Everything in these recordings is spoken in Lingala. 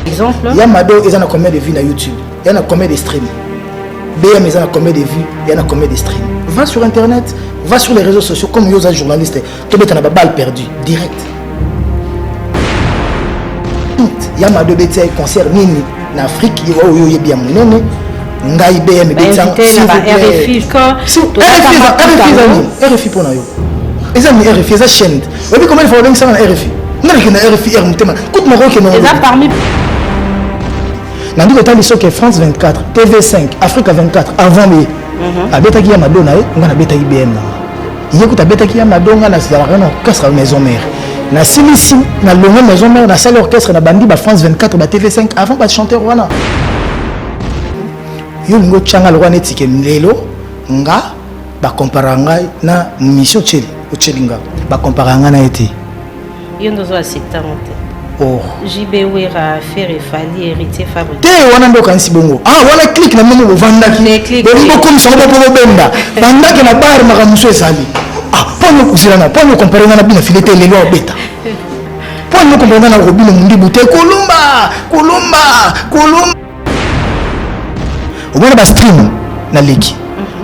Exemple. Il y a Mado, ils ont combien de vues sur YouTube? Il y en a combien de streams? BM, ils ont combien de vues? Il y en a combien de streams? Va sur internet, va sur les réseaux sociaux comme Yosa journaliste. Tu as une balle perdue, direct. Il y a Mado Betia concert Nini en Afrique, il y a bien mon Ngai BM Betia. RFI RFI pour nous. Ils ont mis RFI, ils ont chaîne. Vous voyez comment il faut ça en RFI? Non, il y a RFI, écoute mon rock. Ils ont parmi. Nandi Betal iso que France 24, TV5, Africa 24 avant mais abeta ki ya Madonna on a beta IBM na. Yekuta beta ki ya Madonna na salarié na orchestre maison mère. Na simisi na longue maison mère na salle orchestre na bandi ba France 24 ba TV5 avant ba chanteur wana. Yo ngo changa lwa netike lelo nga ba comparanga na mission cheli o chelinga ba comparanga na été. Yo ndozo accepter monter. Oh. JB Wera faire fali héritier fabrique. Te wana ndo kanisi bongo. Ah wala click na memo vandaki. Bongo comme ça on peut benda. Vandaki na bar makamuso esali. Ah pono kuzilana pono comparer na bina filete lelo beta. Pono comparer na robino mundi bute kolumba. Au moins ba stream na leki.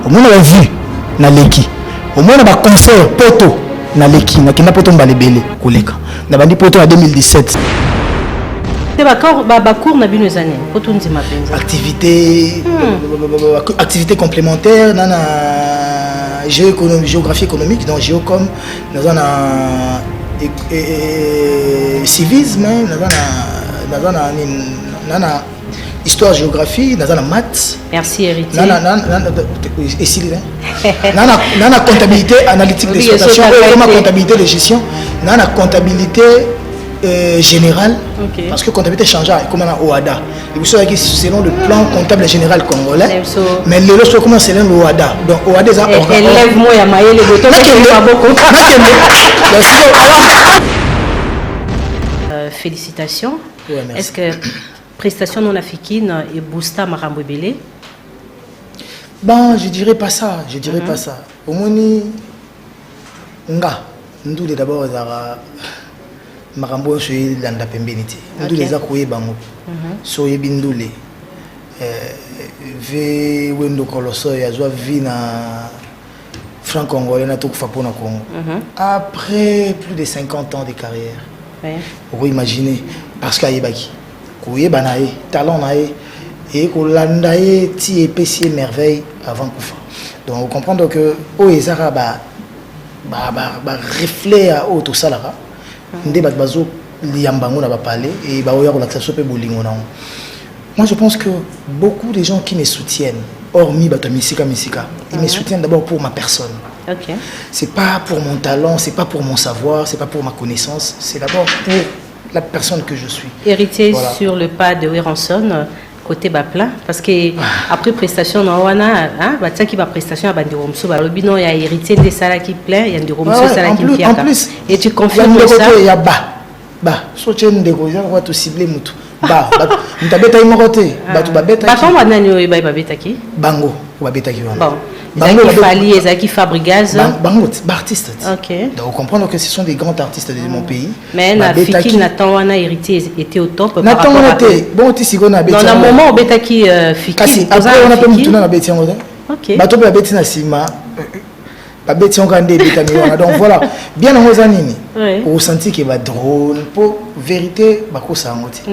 Au moins ba vue na leki. Au moins ba concert poto na leki na kina poto mbalebele koleka. Na bandi poto en 2017. C'est ba cours na bino zané poto nzima penza. Activité complémentaire nana géographie économique donc géocom dans un civisme dans histoire géographie dans un maths. Merci héritier. Nana comptabilité analytique d'exploitation comptabilité de gestion nana comptabilité générale parce que comptabilité change comme on a OADA et vous savez selon le plan comptable général congolais mais le lorsque comment c'est l'OADA donc OADA ça élève moi ya maye les boutons pas beaucoup. Félicitations. Est-ce que prestation non africaine et boosta marambo belé? Bon, je dirais pas ça, pas ça. Au moins nga ndou d'abord zara marambo soyi landa pembeniti. Ndou les akoye bango. Soye bindule. Ve wendo koloso ya zwa vina franc-congolais na tokufa pona Congo. Après plus de 50 ans de carrière. Vous imaginez parce qu'il y a baki. Kouye banaye, talent naye et kolandaye ti épicier merveille avant kufa. Donc vous comprenez que o ezara ba reflet à auto salara. Ndé bat bazo liambango na ba parler et ba oya ko la sope bolingo na. Moi je pense que beaucoup de gens qui me soutiennent hormis bato misika ils me soutiennent d'abord pour ma personne. OK. C'est pas pour mon talent, c'est pas pour mon savoir, c'est pas pour ma connaissance, c'est d'abord pour la personne que je suis. Héritier voilà. Sur le pas de Weranson côté bapla parce que après prestation na wana hein ba qui ba prestation ba ndiromso ba lobino ya héritier de sala qui plaît ya ndiromso sala qui piaka. En plus et tu confirmes ça. Il y a ba so tchen ndeko ya kwa to cibler mutu. Ba mtabeta imokote ba tu babeta. Ba kama nani oyo ba beta ki? Bango ba beta ki wana. Bon. Bango Fali et Zaki Fabrigaz. Bango artistes. OK. Donc vous comprenez que ce sont des grands artistes de mon pays. Mais na Fiki Nathan wana héritier était au top par rapport à bon ti sigona beta. Dans un moment beta ki Fiki. Kasi après on a pas mutuna na beta ngoda. OK. Ba to ba beta na sima. Ba beta ngande beta miwana. Donc voilà, bien en nini. Au senti que va drôle pour vérité ba ko sangoti.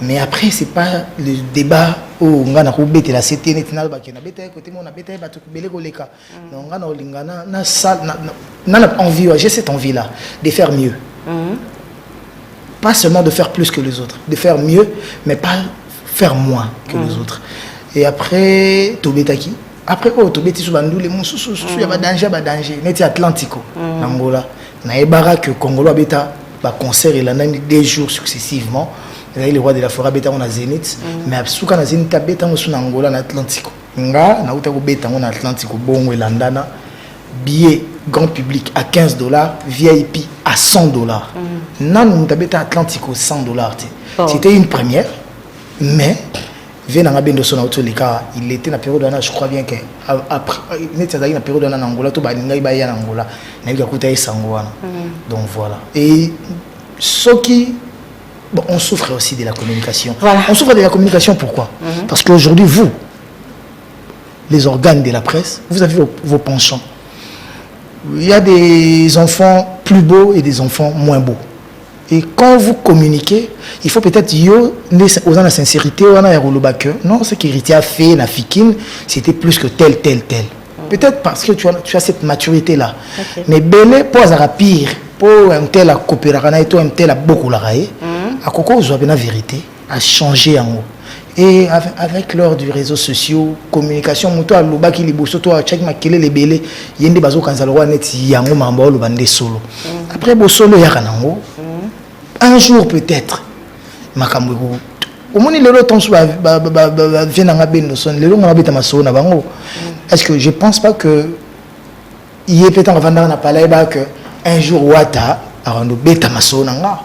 Mais après c'est pas le débat où on a bête la CT national ba kena bête côté mon bête ba to belé koleka. Donc on a olingana na salle na envie, j'ai cette envie là de faire mieux. Pas seulement de faire plus que les autres, de faire mieux mais pas faire moins que les autres. Et après to betaki après oh to beti subandou les mususu ya ba danger neti Atlantico Angola. Na ebara que Congolo beta ba concert et l'année 2 jours successivement. Le roi de la forêt beta on a Zénith mais absuka na Zénith beta on sur Angola na Atlantico. Nga na uta ko beta on Atlantico bongo landana billet grand public à $15, VIP à $100. Nan on beta Atlantico $100. C'était une première mais il était dans la période je crois bien que après il était dans la période en Angola tout baninga en Angola na il a coûté sangoana donc voilà et ce qui bon, on souffre aussi de la communication. Voilà. On souffre de la communication, pourquoi? Parce qu'aujourd'hui, vous, les organes de la presse, vous avez vos penchants. Il y a des enfants plus beaux et des enfants moins beaux. Et quand vous communiquez, il faut peut-être aux la sincérité, non, ce qu'Héritier a fait, la fikine, c'était plus que tel. Peut-être parce que tu as cette maturité-là. Okay. Mais belé, pour avoir pire, pour un tel à coopérer, un tel à beaucoup la railler, à quoi vous avez la vérité, à changer en haut. Et avec l'heure du réseau social, communication, toi, l'oba qui liboso, toi, check ma kele les belé, yende bazo kanzalwa net yango mambo le bande solo. Après bo solo yakanango, un jour peut-être, makambo. Au moins le temps soit vient dans la benne son, le long on habite ma solo na bango. Est-ce que je pense pas que il est peut-être en vendant na palais que un jour wata a rendu beta ma solo nanga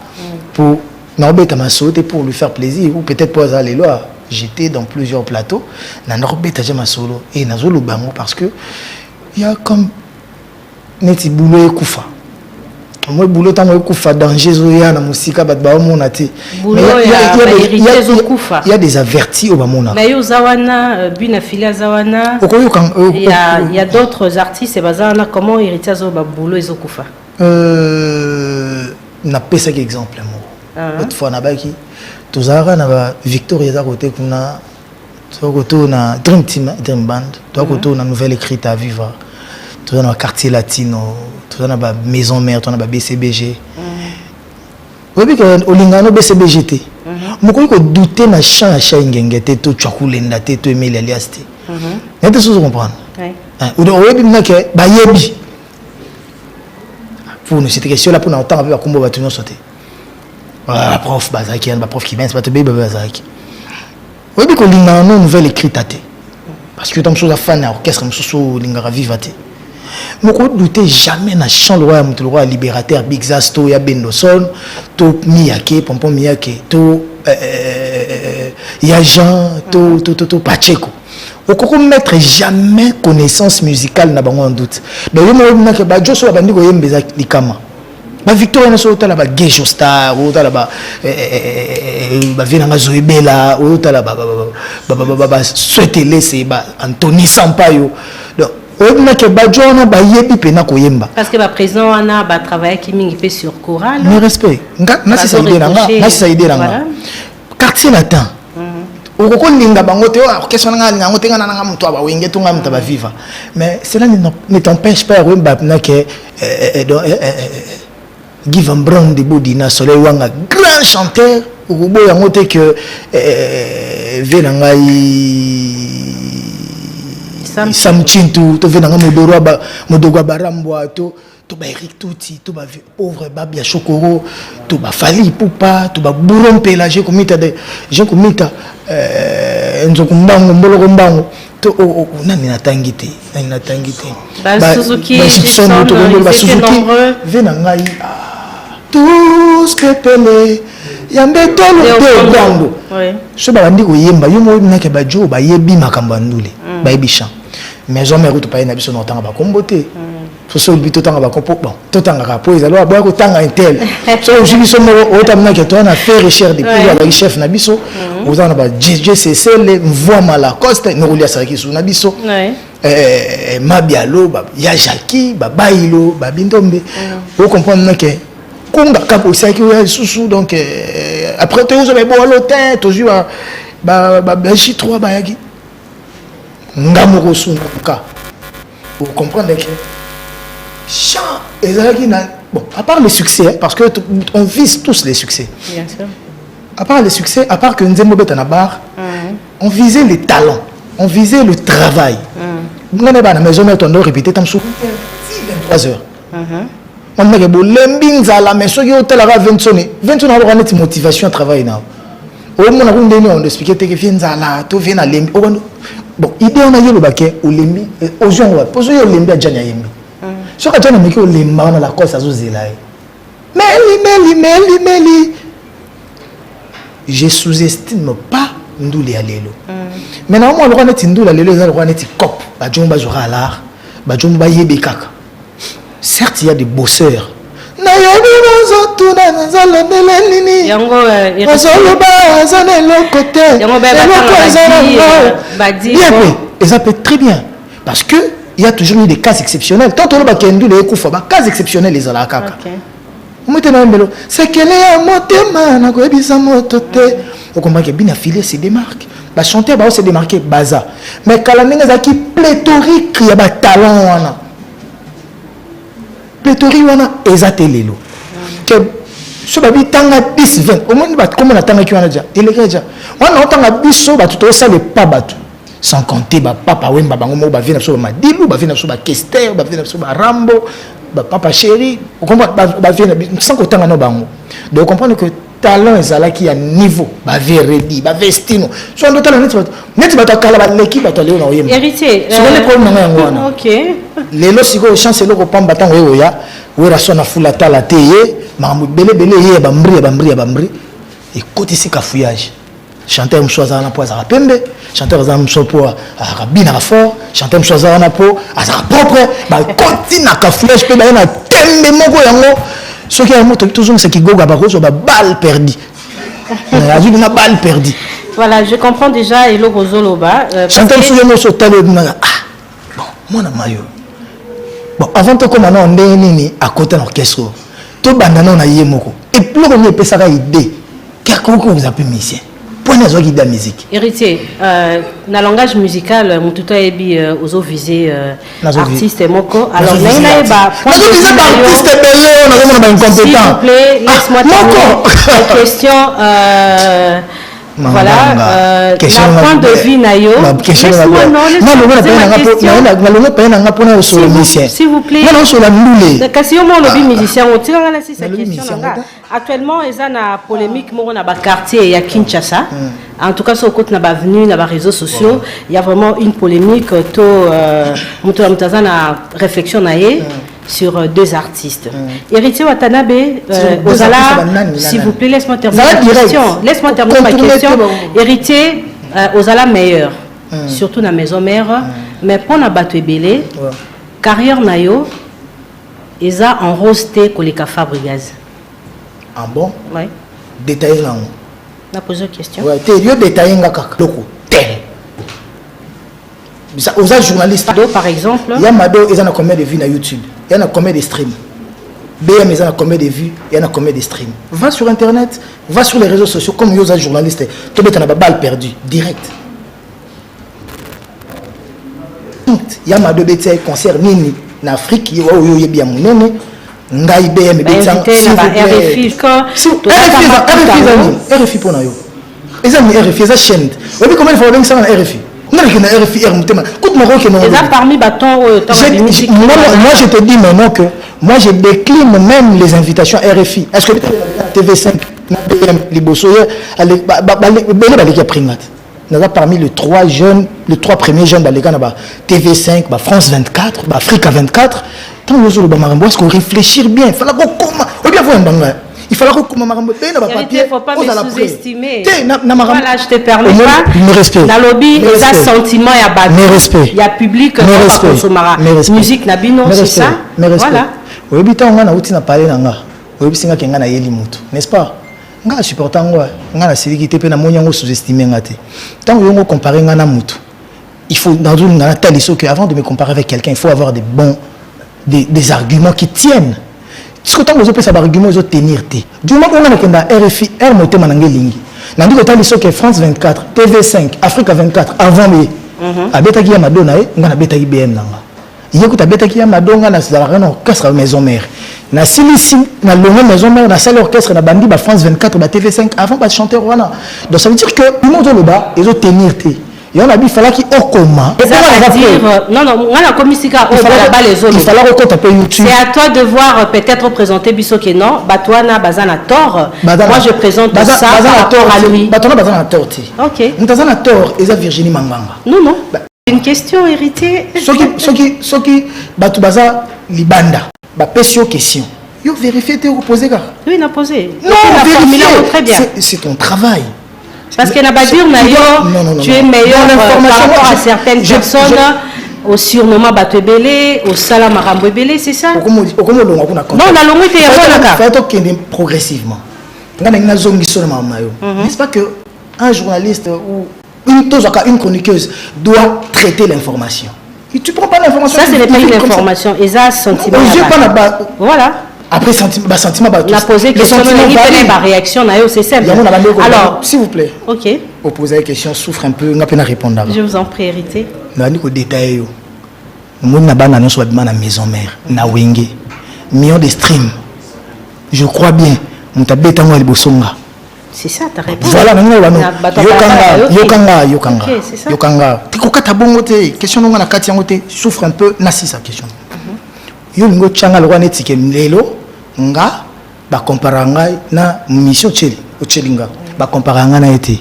pour na beta ma solo pour lui faire plaisir ou peut-être pour aller loin. J'étais dans plusieurs plateaux, na beta ma solo et na zolo bango parce que il y a comme neti boulot et koufa. Moi boulot tant koufa danger zoya na musika bat ba mona te. Mais il y a des avertis au bamona. Mais yo zawana buna filia zawana. Il y a d'autres artistes et bazana comment héritier zo ba boulot et zo koufa. Na pesa exemple moi. L'autre fois na baki tozara na Victoria za côté kuna to na Dream Team Dream Band to na nouvelle écrite à vivre. To na quartier latino. Tu as une maison mère, tu as une BCBG. Oui, parce que Olingano BCBGT. Moi, je doute na chant ingengete to chakulenda te to emeli aliaste. Est-ce que vous comprenez? Ou donc oui, bien que ba yebi. Pour nous cette question là pour nous temps avec combo ba tout sauter. Ah prof bazaki, ba prof qui vient c'est pas te bébé bazaki. Oui, parce que Olingano nouvelle écrite à te. Parce que tant chose à fan orchestre mususu lingara vivate. Je ne doute jamais na chant le roi libérateur Big Zasto ya Bendoson to Miyake Pompon Miyake to ya Jean to Pacheco. On ne mettre jamais connaissance musicale na bango en doute. Donc yo mo que ba joso ba ndiko yembeza likama. Ba Victoria na so tala ba Gejo Star ou tala ba vina Zoebela ou tala ba souhaiter laisser ba Anthony Sampaio. Donc parce que le président a travaillé qui sur chorale. Mais respect. Nasi ça idée là. Quartier latin. Mais cela ne t'empêche pas que Guy Van Braun de Bodina Soleil Wanga grand chanteur ou que Sam Chintu, tu viens dans Modorwa Barambwa, tu vas Eric Touti, tu vas pauvre Babia Chokoro, tu vas Fali Poupa, tu vas Bouron Pelagé, comme tu as des gens comme tu as Nzokumbango, Mbologombango, tu as Tangité. Suzuki, Suzuki, Venangai, tous pépélés. Yambe tolo de bando. Ce bandi ko yemba yo mo na ke ba jo ba yebi makamba ndule. Ba yebisha. Mais jamais route pa na biso no tanga ba kombote. So so bito tanga ba kompo bon. To tanga ka po ezalo ba ko tanga intel. So je biso mo o tamna ke to na faire cher de pour la chef na biso. Ozana ba JCC le voix mala coste no lia saraki su na biso. Mabialo ba ya Jackie ba bailo ba bindombe. Vous comprenez que Konga kapo ça qui est sous donc après tu as beau l'hôtel tu as ba Belgique 3 ba yaki ngamoko sunka vous comprenez que chant ezalaki na bon à part le succès parce que on vise tous les succès bien sûr à part les succès à part que Nzembo beta na bar on visait les talents on visait le travail ngane ba na maison mais on doit répéter tam sou 23 heures on a beau lembinza la mais ceux qui ont la 20 sonné avoir une motivation à travailler là au moins on expliquer que viens là tu viens à lembi bon idée on a eu le baquet au lembi aux gens on va poser au lembi à Jania yembi ce que Jania mais que au lemba on a la cause à zozela meli je sous-estime pas nduli alelo maintenant moi le roi net nduli alelo le roi net cop ba jomba zora là ba jomba yebe kaka. Certes, il y a des bosseurs. Il tuna nazala nini yango bazoloba azana l'autre yango et ça peut très bien parce que il y a toujours eu des cas exceptionnels tant on va kendu les kufa ba cas exceptionnels les ala kaka c'est qu'elle est à motema na ko ebisa motote au combat que bien affilié se démarque ba chanter ba se démarquer baza mais kalaninga za ki pléthorique ya ba talent wana pléthorique wana ezatelelo que so babi tanga 10 20 au moins ba comment na tanga ki wana ja elekeja wana tanga biso ba tout ça le pas batu sans compter ba papa wemba bango mo ba vina so ba madilu ba vina so ba kester ba vina so ba rambo ba papa chéri on comprend ba vina sans compter no bango donc comprendre que talent ezala qui a niveau ba veredi ba vestino so ndo talent net ba kala ba l'équipe ba tolé na oyemba héritier so le problème na ngwana OK lelo siko chance le ko pamba tango yoya wera so na fula tala teye mambu bele ye ba mbri et côté si cafouillage chanteur mswaza na po azara pembe chanteur azara msopo arabina fort chanteur mswaza na po azara propre ba côté na cafouillage pe ba na tembe moko yango ce qui a moto toujours c'est qui goga ba ko ba balle perdue une balle perdue. Voilà, je comprends déjà et le Rosoloba chanteur mswaza so talo bon moi na mayo bon avant de commencer on est nini à côté de l'orchestre tout bandana na yemoko et puis on est pesa ka idée qu'est-ce que vous appelez musicien point de zogi de musique héritier na langage musical mututo ebi ozo viser artiste moko alors na ba point de vue artiste belé on a incompétent s'il vous plaît laisse-moi terminer la question voilà la point de vue nayo s'il vous plaît kasi yo mo lobi musicien on tire la si sa question là actuellement eza na polémique mo na ba quartier ya Kinshasa en tout cas sur côté na ba avenue na ba réseaux sociaux il y a vraiment une polémique to mutaza na réflexion naé sur deux artistes. Héritier Watanabe, Ozala, s'il vous plaît, laisse-moi terminer ma question. Laisse-moi terminer ma question. Héritier, Ozala meilleur, surtout dans la maison mère, mais pour la bateau belé, carrière nayo, ils ont enrosté pour les cafards gaz. Ah bon? Oui. Détaillé là. On a posé une question. Oui, tu es détaillé là. Aux journalistes par exemple, il y a Mado, ils ont combien de vues sur YouTube, il y en a combien de streams, BM ils ont combien de vues, il y en a combien de streams. Va sur internet, va sur les réseaux sociaux comme aux journalistes, tu as une balle perdue direct. Il y a Mado Bété concert nini en Afrique, il y a bien mon nene, ngai BM RFI pour nous. Ils ont RFI, ils ont chaîne. Vous voyez combien de fois ça dans RFI? Parmi bâtons, moi je te dis maintenant que moi je décline même les invitations RFI. Est-ce que TV5 parmi les trois premiers jeunes TV5, France 24, Africa 24, tant est-ce qu'on réfléchir bien, il fallait il fallait que il ne faut pas me sous-estimer. Voilà, je te permets pas. Dans le lobby, il y a sentiment, il y a public, il musique, c'est ça. Voilà. N'est-ce pas? Nga supportant ngwa nga silikité pe na monyango sous-estimer ngate. Tant que on comparer ngana mutu. Il faut dans une ngana taliso que avant de me comparer avec quelqu'un, il faut avoir des arguments qui tiennent. Parce que tant que vous avez des arguments, vous tenir. Du moment où on a RFI, R moté manangelingi. Nandi ko taliso que France 24, TV5, Africa 24 avant mais abetaki ya madona ngana betaki BM nanga. Yeko ta betaki ya madonga na zalaka na orchestre maison mère. Na silisi na longue maison mère na salle orchestre na bandi ba France 24 ba TV5 avant ba chanteur wana. Donc ça veut dire que tout le monde le bas ils ont tenir. Il y en a dit fallait qu'il au coma. Non on a commis ça au bas les autres. Il fallait qu'on tape YouTube. C'est à toi de voir peut-être présenter Bisoké non, Batouana Bazana tort. Moi je présente ça par rapport à lui. Batouana Bazana tort. OK. Bazana tort et ça Virginie Manganga. Non. Une question héritée. Ce qui Batoubaza Libanda. Ba pesio question. Yo vérifier te reposer car. Oui, il a posé. Non, vérifier. Très bien. C'est ton travail. Parce qu'elle n'a pas dit tu es meilleur par rapport à certaines personnes. au surnommant bateau belé, au salam marambo belé, c'est ça? Non, la longue était progressivement. N'est-ce pas que un journaliste ou une chroniqueuse doit traiter l'information? Et tu prends pas l'information. Ça, ce n'est pas une information. Et ça, sentiment. Voilà. Après, sentiment. La poser question, la réaction, c'est simple. Alors, s'il vous plaît. Ok. Vous posez une question, souffre un peu, on n'a pas répondre. Je vous en prie, Héritier. Nous avons détaillé. Nous avons une maison mère, na wenge, millions de streams. Je crois bien. Nous avons bêta moi le bosonga. C'est ça ta réponse. Voilà, Yokanga. Tikokata bongo te, question non na kati yango te, souffre un peu na si sa question. Yo ngo changa lo wana tike lelo nga ba comparanga na mission cheli, o chelinga. Ba comparanga na été.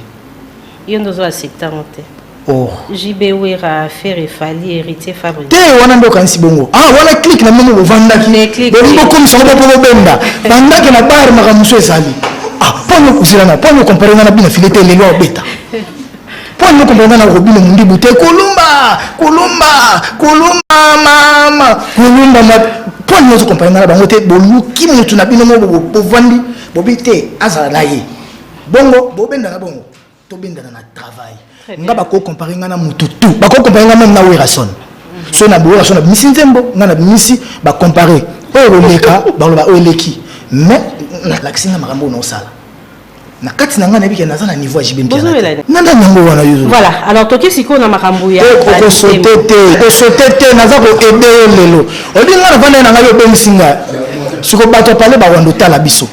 Yo ndozo accepta monte. Oh. JB Wera faire Fali héritier Fabrice. Te wana ndo kanisi bongo. Ah wala click na memo bo vandaki. Bo comme ça ba bo benda. Vandaki na bar makamuso ezali. Ah, pour nous comparer na bina filete lelo beta. Pour nous comparer na robine mundi bute Kolumba mama. Pour nous comparer na bangote bolu ki mutu na bino mo bo vandi bo bite azala ye. Bongo bo benda na bongo. To benda na travail. Nga ba ko comparer na mutu tout. Ba ko comparer na même na Werason. So na bo so na misi nzembo na misi ba comparer. O leka ba lo ba o leki. Mais l'accès na marambo no sala. Na kati na ngana biki na za na niveau ya JB. Nanda nyango wana yuzu. Voilà, alors toki siko na marambo ya. Ko sotete na za ko ebe lelo. Odinga na vanda na ngayo bensinga. Siko bato parler ba wando tala biso.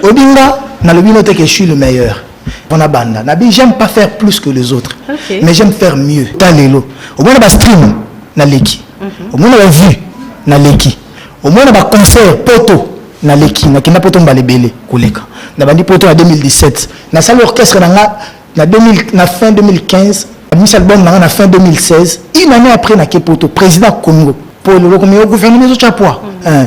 Odinga na le bino te que je suis le meilleur. Bona banda. Na bi j'aime pas faire plus que les autres. Okay. Mais j'aime faire mieux. Ta lelo. Au moins ba stream na leki. Au moins ba vue na leki. Au moins ba concert poto na leki na kina poto mbalebele koleka na bandi poto en 2017 na salle orchestre na fin 2015 mis album na fin 2016 une année après na ke poto président Congo pour le gouvernement de Chapwa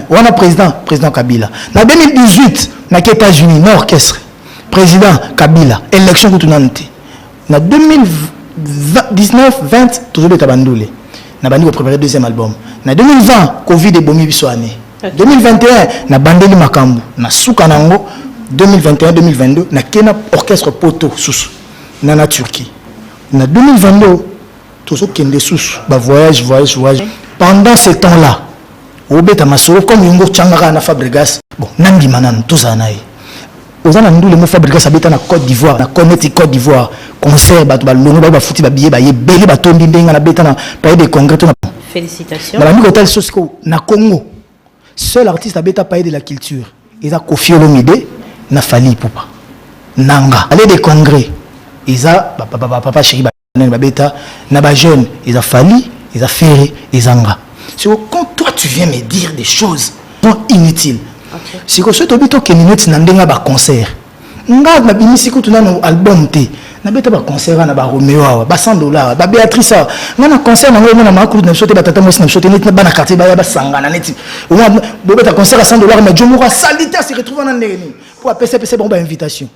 wana président Kabila na 2018 na ke États-Unis na orchestre président Kabila élection kutunante na 2019 20 toujours de tabandole na bandi ko préparer deuxième album na 2020 Covid et bomi biso année 2021 na bandeli makambu na suka nango 2021-2022 na kena orchestre poto susu na Turquie na 2022 tous kende susu ba voyage pendant ce temps là obeta masolo comme yongo changara na Fabregas bon nandi manan tous anaye ozana ndule mo Fabregas abeta na Côte d'Ivoire na Connecticut Côte d'Ivoire concert ba longo ba futi ba billet ba yebeli ba tondi ndenga na beta na pays de congrès to na félicitations na niko tel sosiko na Congo. Seul artiste à bêta paye de la culture. Ils ont Kofi Olomide, na Fali Poupa. Nanga. Aller des congrès. Ils ont papa chéri na bêta, na ba jeune, ils ont Fali, ils ont Ferré, ils ont Nga. C'est quand toi tu viens me dire des choses non inutiles. C'est que ce tobito que minute nandenga ba concert. Nga na bimisi ko tuna no album te. Na beta ba concert na ba Romeo ba $100 ba Béatrice nga na concert na ngoma na makuru na sote batata mo na sote net na bana quartier ba sangana net au moins bo beta concert à $100 mais Jomo ra salita se retrouve na ndeni pour appeler bon ba invitation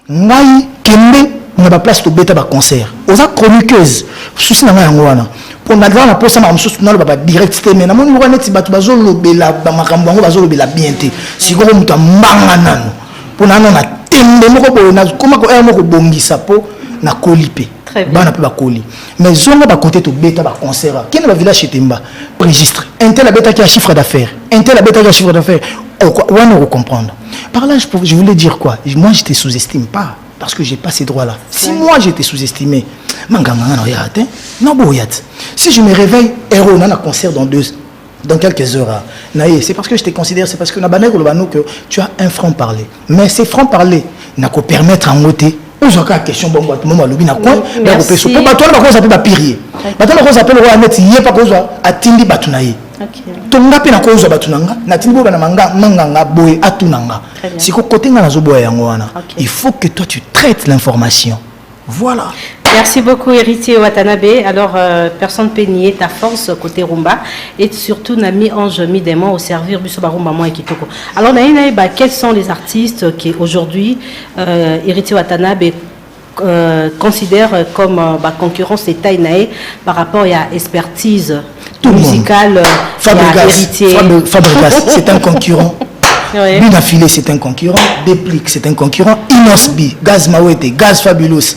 ngai kende na ba place to beta ba concert oza chroniqueuse souci na nga ngwana pour na na posa ma msusu na ba direct mais na moni ngwana net batu bazolo bela ba makambo ngo bazolo bela bien te siko mutu mbanga nano pour na na tembe moko bo na koma ko moko bongisa po na kolipe bana pe ba koli mais zonga ba côté to beta ba concert kene ba village Chetemba registre intel beta qui a chiffre d'affaires on va comprendre par là je voulais dire quoi moi je te sous-estime pas parce que j'ai pas ces droits là si moi j'étais sous-estimé manganga na yate non boyat si je me réveille héros na concert dans quelques heures. C'est parce que je te considère, c'est parce que que tu as un franc-parler. Mais ces franc-parler n'a qu'à permettre en ôter. Où j'ai une question, bon, moi, le bina quoi? Merci. Pour toi, on s'appelle pas pirier. Maintenant, on s'appelle Roanet, il n'y a pas cause à Tindi Batunaye. Tonga pe na cause à Batunanga, na Tindi Banamanga, Manganga, Boé, Atunanga. Si côté na zoboya yangwana, il faut que toi tu traites l'information. Voilà. Merci beaucoup, Héritier Watanabe. Alors, personne ne peut nier ta force côté Rumba et surtout Nami Ange Midémon au servir Busoba Rumba Moi et Kitoko. Alors, quels sont les artistes qui aujourd'hui, Héritier Watanabe considère comme concurrence et Taïnae par rapport à expertise tout le musical, Fabregas, c'est un concurrent. Binafilé, c'est un concurrent. Déplique, c'est un concurrent. Inosbi, Gaz Mawete, Gaz Fabulous,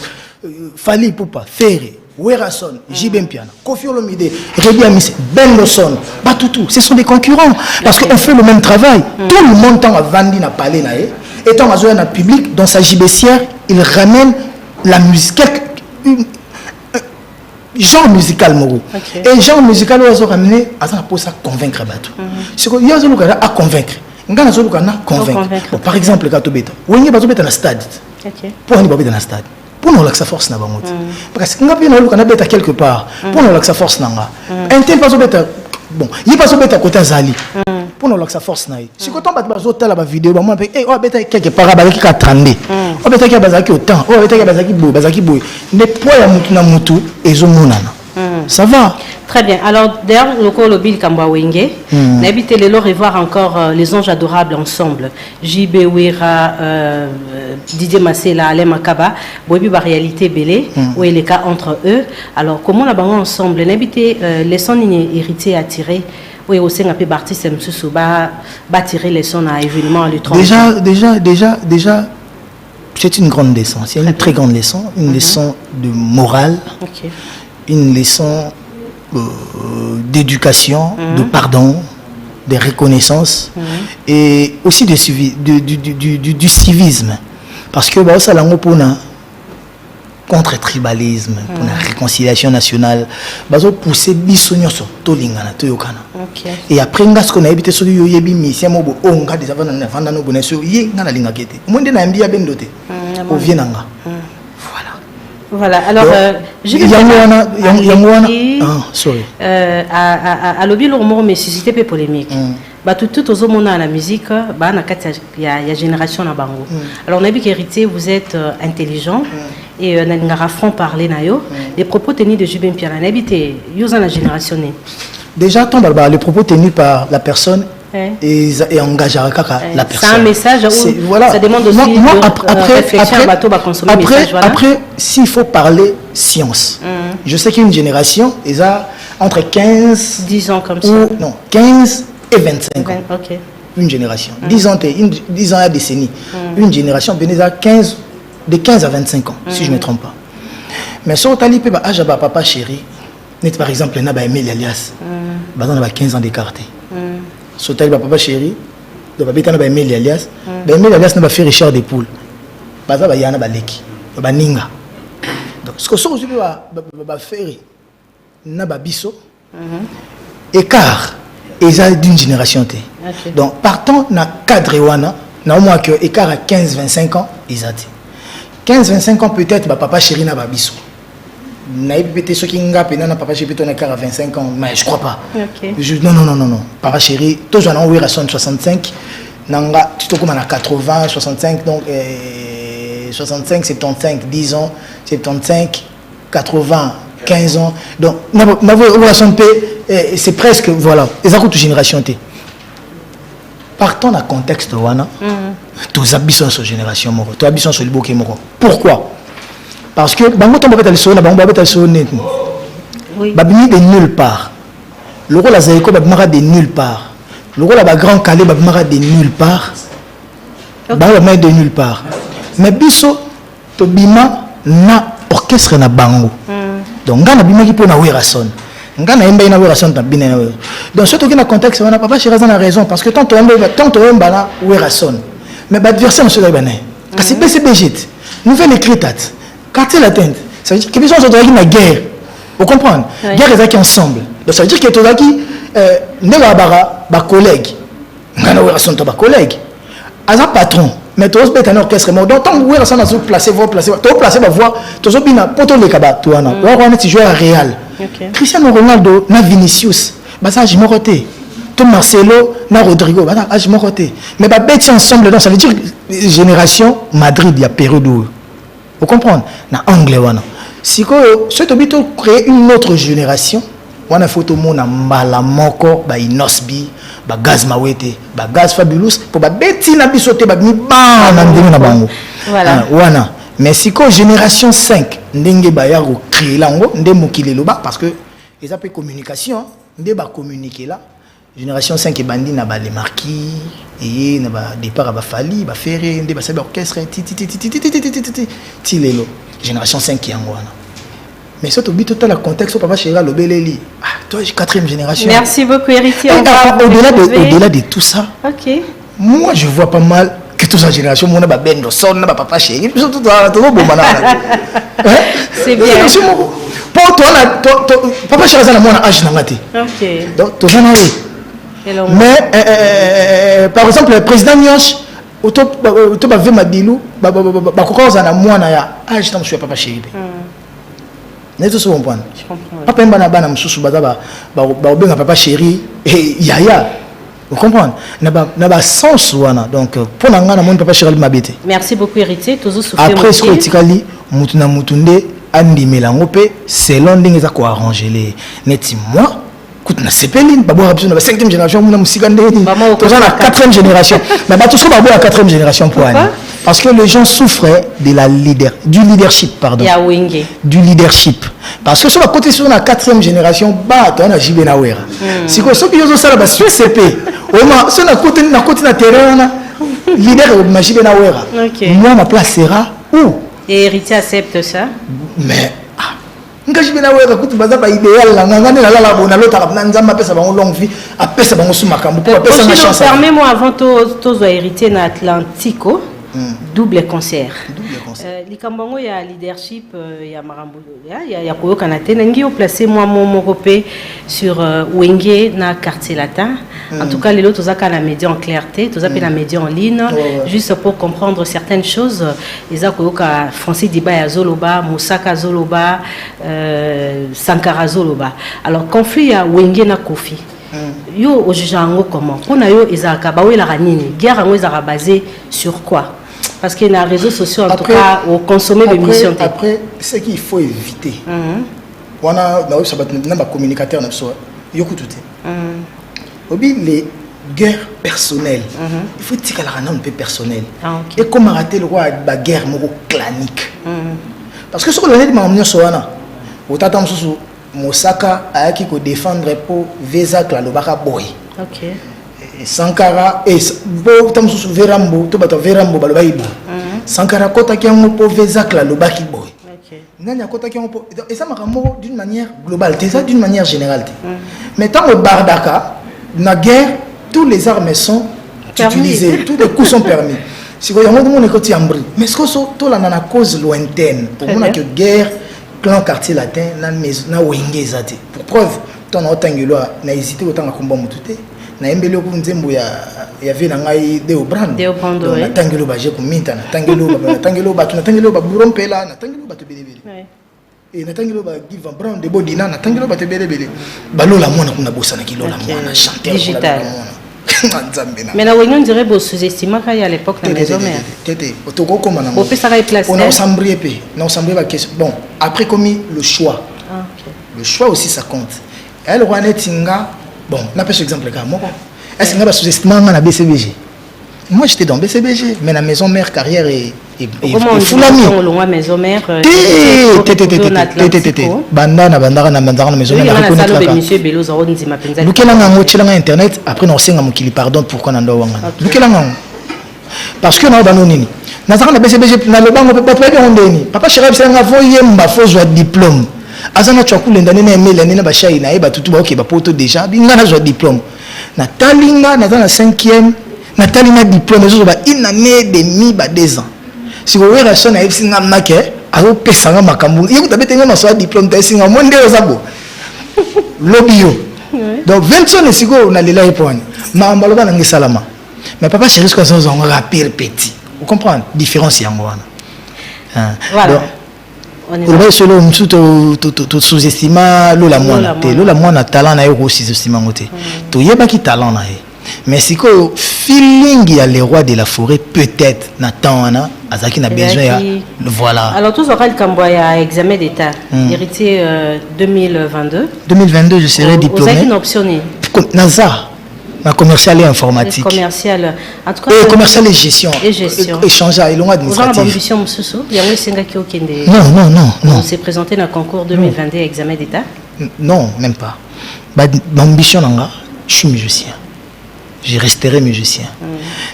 Fali Poupa, Ferré, Werason, Jibem Piana, Kofi Olomide, Rebi Amis, Ben Lawson, Batoutou, ce sont des concurrents. Parce qu'on fait le même travail. Tout le monde a vendu na palais na et tant dans un public, dans sa gibessière, il ramène la musique, genre musical moro. Et genre musical, ils ont ramené à ça convaincre Batou. C'est qu'il y a à convaincre. Par exemple, quand tu es dans le stade, pour aller dans le stade, pour nous la force n'a pas monté. Parce que nous avons quelque part, pour nous la force n'a pas. Un tel pas bon, il passe au bête à côté Zali. Pour nous la force n'a pas. Si quand on va la vidéo, on va dire quelque part qui a tremblé. On va dire qu'il y a bazaki autant, on va dire qu'il y a bazaki boy. Les poids à mutu et zomonana. Ça va. Très bien. Alors, d'ailleurs, le Kolobil Kambawenge, n'habitez les lots revoir encore les anges adorables ensemble. JB Wira, Didier Massela, Alain Makaba, Bobi ba réalité belé, où est le cas entre eux. Alors, comment la banque ensemble, n'habitez les sons héritiers à tirer, où est aussi un peu d'artistes va tirer les sons à événements à l'étranger. Déjà, c'est une grande leçon. C'est une très grande leçon, une leçon de morale, une leçon d'éducation, de pardon, de reconnaissance et aussi du civisme. Parce que ça l'a contre le tribalisme, pour la réconciliation nationale, pousser bisogno sur tolingana toyokana. Et après ce qu'on a habité sur yoyebi mission mobo onga des avant na no boneso ye ngana linga kete. Monde na mbia bendote. Au vienanga. Voilà, alors, sorry. À l'objet, l'homme mais suscité peu polémique. Tout aux hommes à la musique, il y a génération à Bango. Alors, on a vu qu'héritier, vous êtes intelligent et on a un front parler nayo. Les propos tenus de Jubin Pierre, on a habité, vous en la génération. Déjà, les propos tenus par la personne et engagé la personne. C'est un message où voilà. Ça demande aussi après, s'il faut parler science, je sais qu'il y a une génération, ils ont entre 15 10 ans comme ça. Non, 15 et 25 ans. Une génération. 10 ans à décennie. Une génération, de 15 à 25 ans, si je ne me trompe pas. Mais si on a dit que papa chéri, par exemple, il y a Emile Alias, il y a 15 ans d'écarté. Sotal papa chéri de babita na ba Emile Alias ba Emile Alias na ba fait Richard des Poules baza ba yana ba leki ba ninga donc ce que so aujourd'hui ba faire na ba biso écart eza d'une génération té donc partant na cadre wana na au moins que écart à 15-25 ans ezati 15-25 ans peut-être ba papa chéri na ba biso na épité ce qui n'a pas papa chéri plutôt na 45 ans mais je crois pas. Non papa chéri tous on a eu 65 nanga tu te comme à 80 65 donc 65 75 10 ans 75 80 15 ans donc ma relation c'est presque voilà les autres générations t partons dans contexte wana tous habitants sur génération moro tous habitants sur le bouquet moro pourquoi parce que bango tombe beta le bango beta le net babini de nulle part le rôle azayeko babimara de nulle part le rôle ba grand calé babimara de nulle part bango ba de nulle part mais biso to bima na orchestre na bango donc ngana bima ki pona Werason ngana emba na Werason ta bina donc surtout que dans contexte on a papa Chirazan a raison parce que tant on emba na Werason mais ba adversaire monsieur Dabané kasi BCBG nouvelle écrite quartier l'atteinte, ça veut dire que les gens sont dans la guerre. Vous comprenez? Guerre est ensemble. Donc ça veut dire que tous qui ne va pas collègue. On sont pas collègues. As un patron, mais tous sont un orchestre. Donc tant que vous sont placé, vous placez, vous placez ma voix, tous sont bien pour tous les cabas. Tout on a un joueur réel. Cristiano Ronaldo, na Vinicius, bah ça je m'en roté. Tout Marcelo, na Rodrigo, bah ça je m'en roté. Mais bah bêtis ensemble, donc ça veut dire génération Madrid, il y a période où vous comprenez? Na anglais wana. Si ce tobito créer une autre génération, wana photo mona mbala moko ba Inosbi, ba Gaz Mawete, ba Gaz Fabulous pour ba beti na bisote ba mi ba na ndenge na bango. Voilà. Wana. Mais si génération 5 ndenge ba ya ko créer lango ndé mokili loba parce que ils appellent communication Ndé ba communiquer là. Génération 5 et bandi na ba les marquis et na ba départ ba fali ba ferré ndé ba sabe orchestre ti lelo. Génération 5 qui angwana. Mais ça t'oublie total le contexte papa chéra lobeleli. Ah toi j'ai 4e génération. Merci beaucoup héritier. Au-delà de tout ça. OK. Moi je vois pas mal que toute sa génération mon ba bendo son na ba papa chéri. C'est bien. Pour toi papa chéri ça na mon âge na ngati. OK. Donc tout ça na mais par exemple le président Nyosh auto ba ve madilu ba kokoza na mwana ya âge na monsieur papa chéri. N'est-ce pas bon point? Je comprends. Papa mba na bana mususu baza ba obenga papa chéri et yaya. Vous comprenez? Na ba sens wana. Donc pour nga na mon papa chéri mabete. Merci beaucoup héritier, toujours souffrir. Après ce que tikali mutu na mutunde andi melango pe selon ndenge za ko arranger les neti moi écoute na sepeline babo rapso na 5e génération muna musika ndeni. Toza na 4e génération. Mais ba tout ce babo la 4e génération pour ani. Parce que les gens souffraient de du leadership, pardon. Du leadership. Parce que sur la côté sur la 4e génération, bah, tu as JB Nawera. Si quoi, ceux qui ont ça, bah, sur CP. Au moins, sur la côté na terrain, leader de JB Nawera. Moi, ma place sera où? Et héritier accepte ça? Mais, JB Nawera, écoute, bah, ça idéal, là, on a l'autre, on a pesa bango longue vie, a pesa bango sous makambo, pour pesa ma chance. Permets-moi avant tous héritier na Atlantico. Double concert. Likambongo ya leadership ya marambo ya koyoka na te nangi o placer moi mon repé sur Wenge na quartier latin. En tout cas les autres tozaka na média en clarté, tozaka na média en ligne juste pour comprendre certaines choses. Eza koyoka Francis Diba ya Zoloba, Moussaka Zoloba, Sankara Zoloba. Alors conflit ya Wenge na Kofi. Yo ojujango comment? Pona yo ezaka ba wela nini? Guerre ngo ezaka basé sur quoi? Parce que les réseaux sociaux, en tout cas, ont consommé des missions. Après, ce qu'il faut éviter, on a un communicateur, il faut les guerres personnelles. Il faut dire qu'elle a un peu personnel. Et comment rater le roi de la guerre clanique. Parce que ce qu'on a dit, c'est Moussaka a qui défendre pour Vezak la Lobaka Boy. Sankara et Tamsu Verambo, Tobato Verambo Balobaïbo. Sankara Kota qui a un peu Vezak la Lobaki Boy. Nanya Kota qui a un peu. Et ça m'a d'une manière globale, c'est ça d'une manière générale. Mais tant le Bardaka, la guerre, tous les armes sont utilisées, tous les coups sont permis. Si vous avez un monde qui est en bris, mais ce que c'est la cause lointaine, pour moi, que guerre, clan quartier latin, na Wenge Zate. Pour preuve, ton autangulo n'a hésité autant à combattre tout. Na embele ko nzembo ya vena ngai deo brand na tangelo ba je ko minta na tangelo ba burompela na tangelo ba to belebele et na tangelo ba give brand de bodina na tangelo ba to belebele balola mona kuna bossa na kilola mona chanteur digital mais na Wenge on dirait beau sous-estimé à l'époque na maison mère tété otoko koma na on peut ça place on a sambrié pe non sambrié ba question bon après commis le choix le choix aussi ça compte elle Rwanetinga. Bon, on a pas exemple là. Est-ce qu'on a sous-estimé à BCBG? Moi j'étais dans BCBG, mais la maison mère carrière est Foulami. Comment maison mère Banda na maison mère. Internet après on sait ngam pardon pourquoi nando wanga. Parce que na bano nini. Na zaka BCBG na le bango pas pas ndeni. Papa chéri c'est nga voyer mba faux diplôme. Azana chakule ndani na email ndani ba shai na eba tutu ba okay ba poto déjà binga na zo diplôme na talinga na dans la 5e na talinga diplôme zo ba une année et demie ba 2 ans si vous voyez la chaîne na FC ngamna ke azo pesanga makambu yeko tabetenga na so diplôme ta singa monde ozabo lobio donc 20 ans siko na lela eponi ma mbaloba na ngisalama mais papa chéri ko zo zonga rapide petit vous comprenez différence yango wana voilà. On va solo tout sous-estima lola mwana talent na yo sous-estima ngote to yeba ki talent na mais si ko feeling ya le roi de la forêt peut-être na temps azaki na besoin ya voilà. Alors tous aura le camboya examen d'état héritier 2022 je serai diplômé vous avez une option naza ma commercial et informatique. Commercial. En tout cas, commercial et gestion. Échange à l'on administratif. Vous avez l'ambition, monsieur Sou. Il y a un singa qui Non. On s'est présenté dans le concours 2022 examen d'état. Non, même pas. Ma ambition, je suis musicien. Je resterai musicien.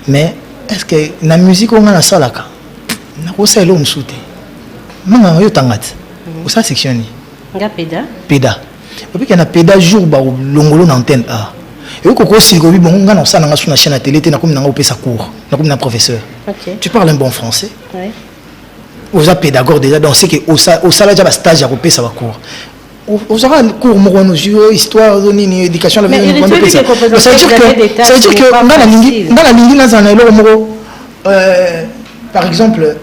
Mais est-ce que la musique, on a la salle là? On sait l'homme sauté. Maman, yo tangat. Où ça sectionné? Péda. Péda. Parce qu'il y a péda jour ba longolo na antenne A. Et au coco si gobi bon on a ça na chaîne à télé, na comme na opé sa cours, na comme na professeur. OK. Tu parles un bon français? Oui. Aux a pédagogue déjà donc c'est que au ça déjà stage à opé ça va cours. Aux aura cours mo no histoire ni éducation la vie on opé ça. Ça veut dire que dans la lingi na zana lo mo par exemple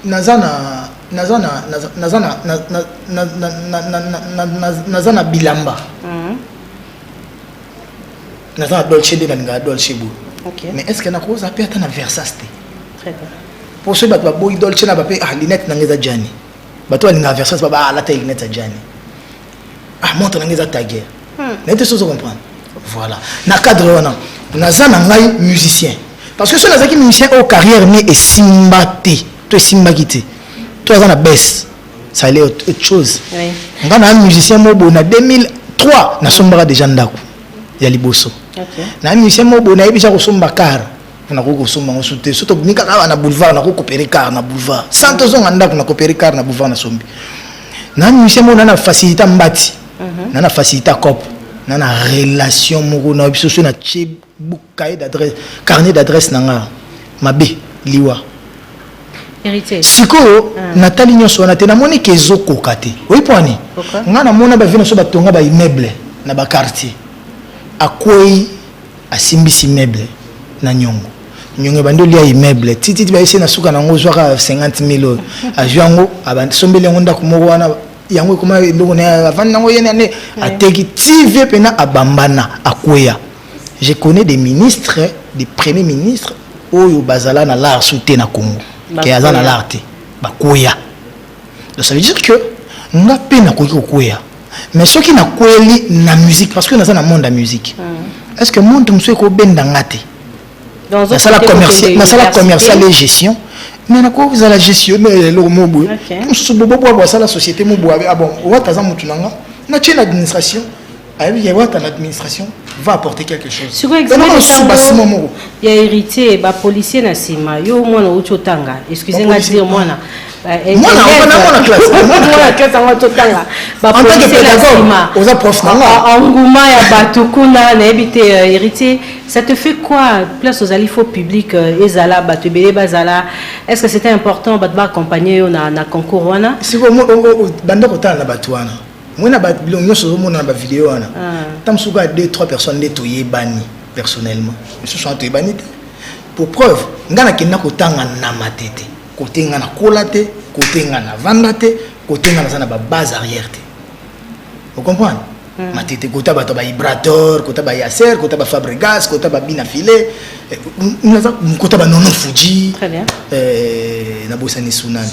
nazana bilamba nazana dolce de la dolce beau. Mais est-ce que na cause a perte na versasté? Très bien. Pour ceux qui boy dolce na ba lunette na ngeza jani bato alinga versas ba la taille lunette jani montre na ngeza taguer n'était chose comprendre. Voilà na cadre wana nazana ngai musicien parce que ceux nazaki musicien au carrière mais et simbate to simbakité toi ça la baisse ça allait autre chose. Oui. On a un musicien mobo na 2003 na sombara déjà ndako ya liboso. OK. Na musicien mobo na ebisa ko somba car na ko somba on souté surtout nika na boulevard na ko coopérer car na boulevard. Santo zonga ndako na coopérer car na boulevard na sombi. Na musicien mobo na facilité mbati. Na facilité cop. Na relation moko na biso so na cahier d'adresse carnet d'adresse nanga mabe liwa. Héritier. Sikoyo Nathalie nyonso na tena moni ke ezokoka te. Oui poani. Nga na mona ba vina so batonga ba immeuble na ba quartier. Akwei asimbisi immeuble na nyongo. Nyongo bando lia immeuble. Titi ba ese na suka na ngo zwaka 50,000 a jango abandi sombele ngonda kumoko wana yango kuma ndoko na avandi nango yene ne ateki TV pena abambana akweya. Je connais des ministres, des premiers ministres oyo bazala na l'art souté na Congo. Qui a dans l'art, bakoya. Donc ça veut dire que on a peine à koya. Mais ceux qui n'a koeli na musique parce que dans un monde de musique. Est-ce que monde monsieur ko ben dangate? Dans la salle commerciale et gestion. Mais na ko vous à la gestion mais le mobo. Monsieur bobo bobo ça la société mobo ah bon, wa taza mutunanga. Na tient l'administration. Ah oui, il y a l'administration va apporter quelque chose. Sur exemple, il y a héritier, bah policier na sima, yo moi na uchotanga. Excusez-moi de dire moi na. Moi na classe. Moi na classe en uchotanga. Bah policier na sima. Aux prof na. Engouement ya batukuna na habité héritier. Ça te fait quoi place aux alifos publics ezala batubele bazala. Est-ce que c'était important bah de accompagner na concours wana? Si vous banda kota na batuana. Moi, je suis en vidéo. Je suis 2-3 personnes qui bani personnellement. Je suis bani. Pour preuve, je suis en train de côté na kolate, côté na vandate, côté na base arrière. Vous comprenez? Ma tête côté ba vibrateur, côté ba yasser, côté ba Fabregas, côté ba binafilé, côté ba nono Fuji. Très bien. Na bosani sunani.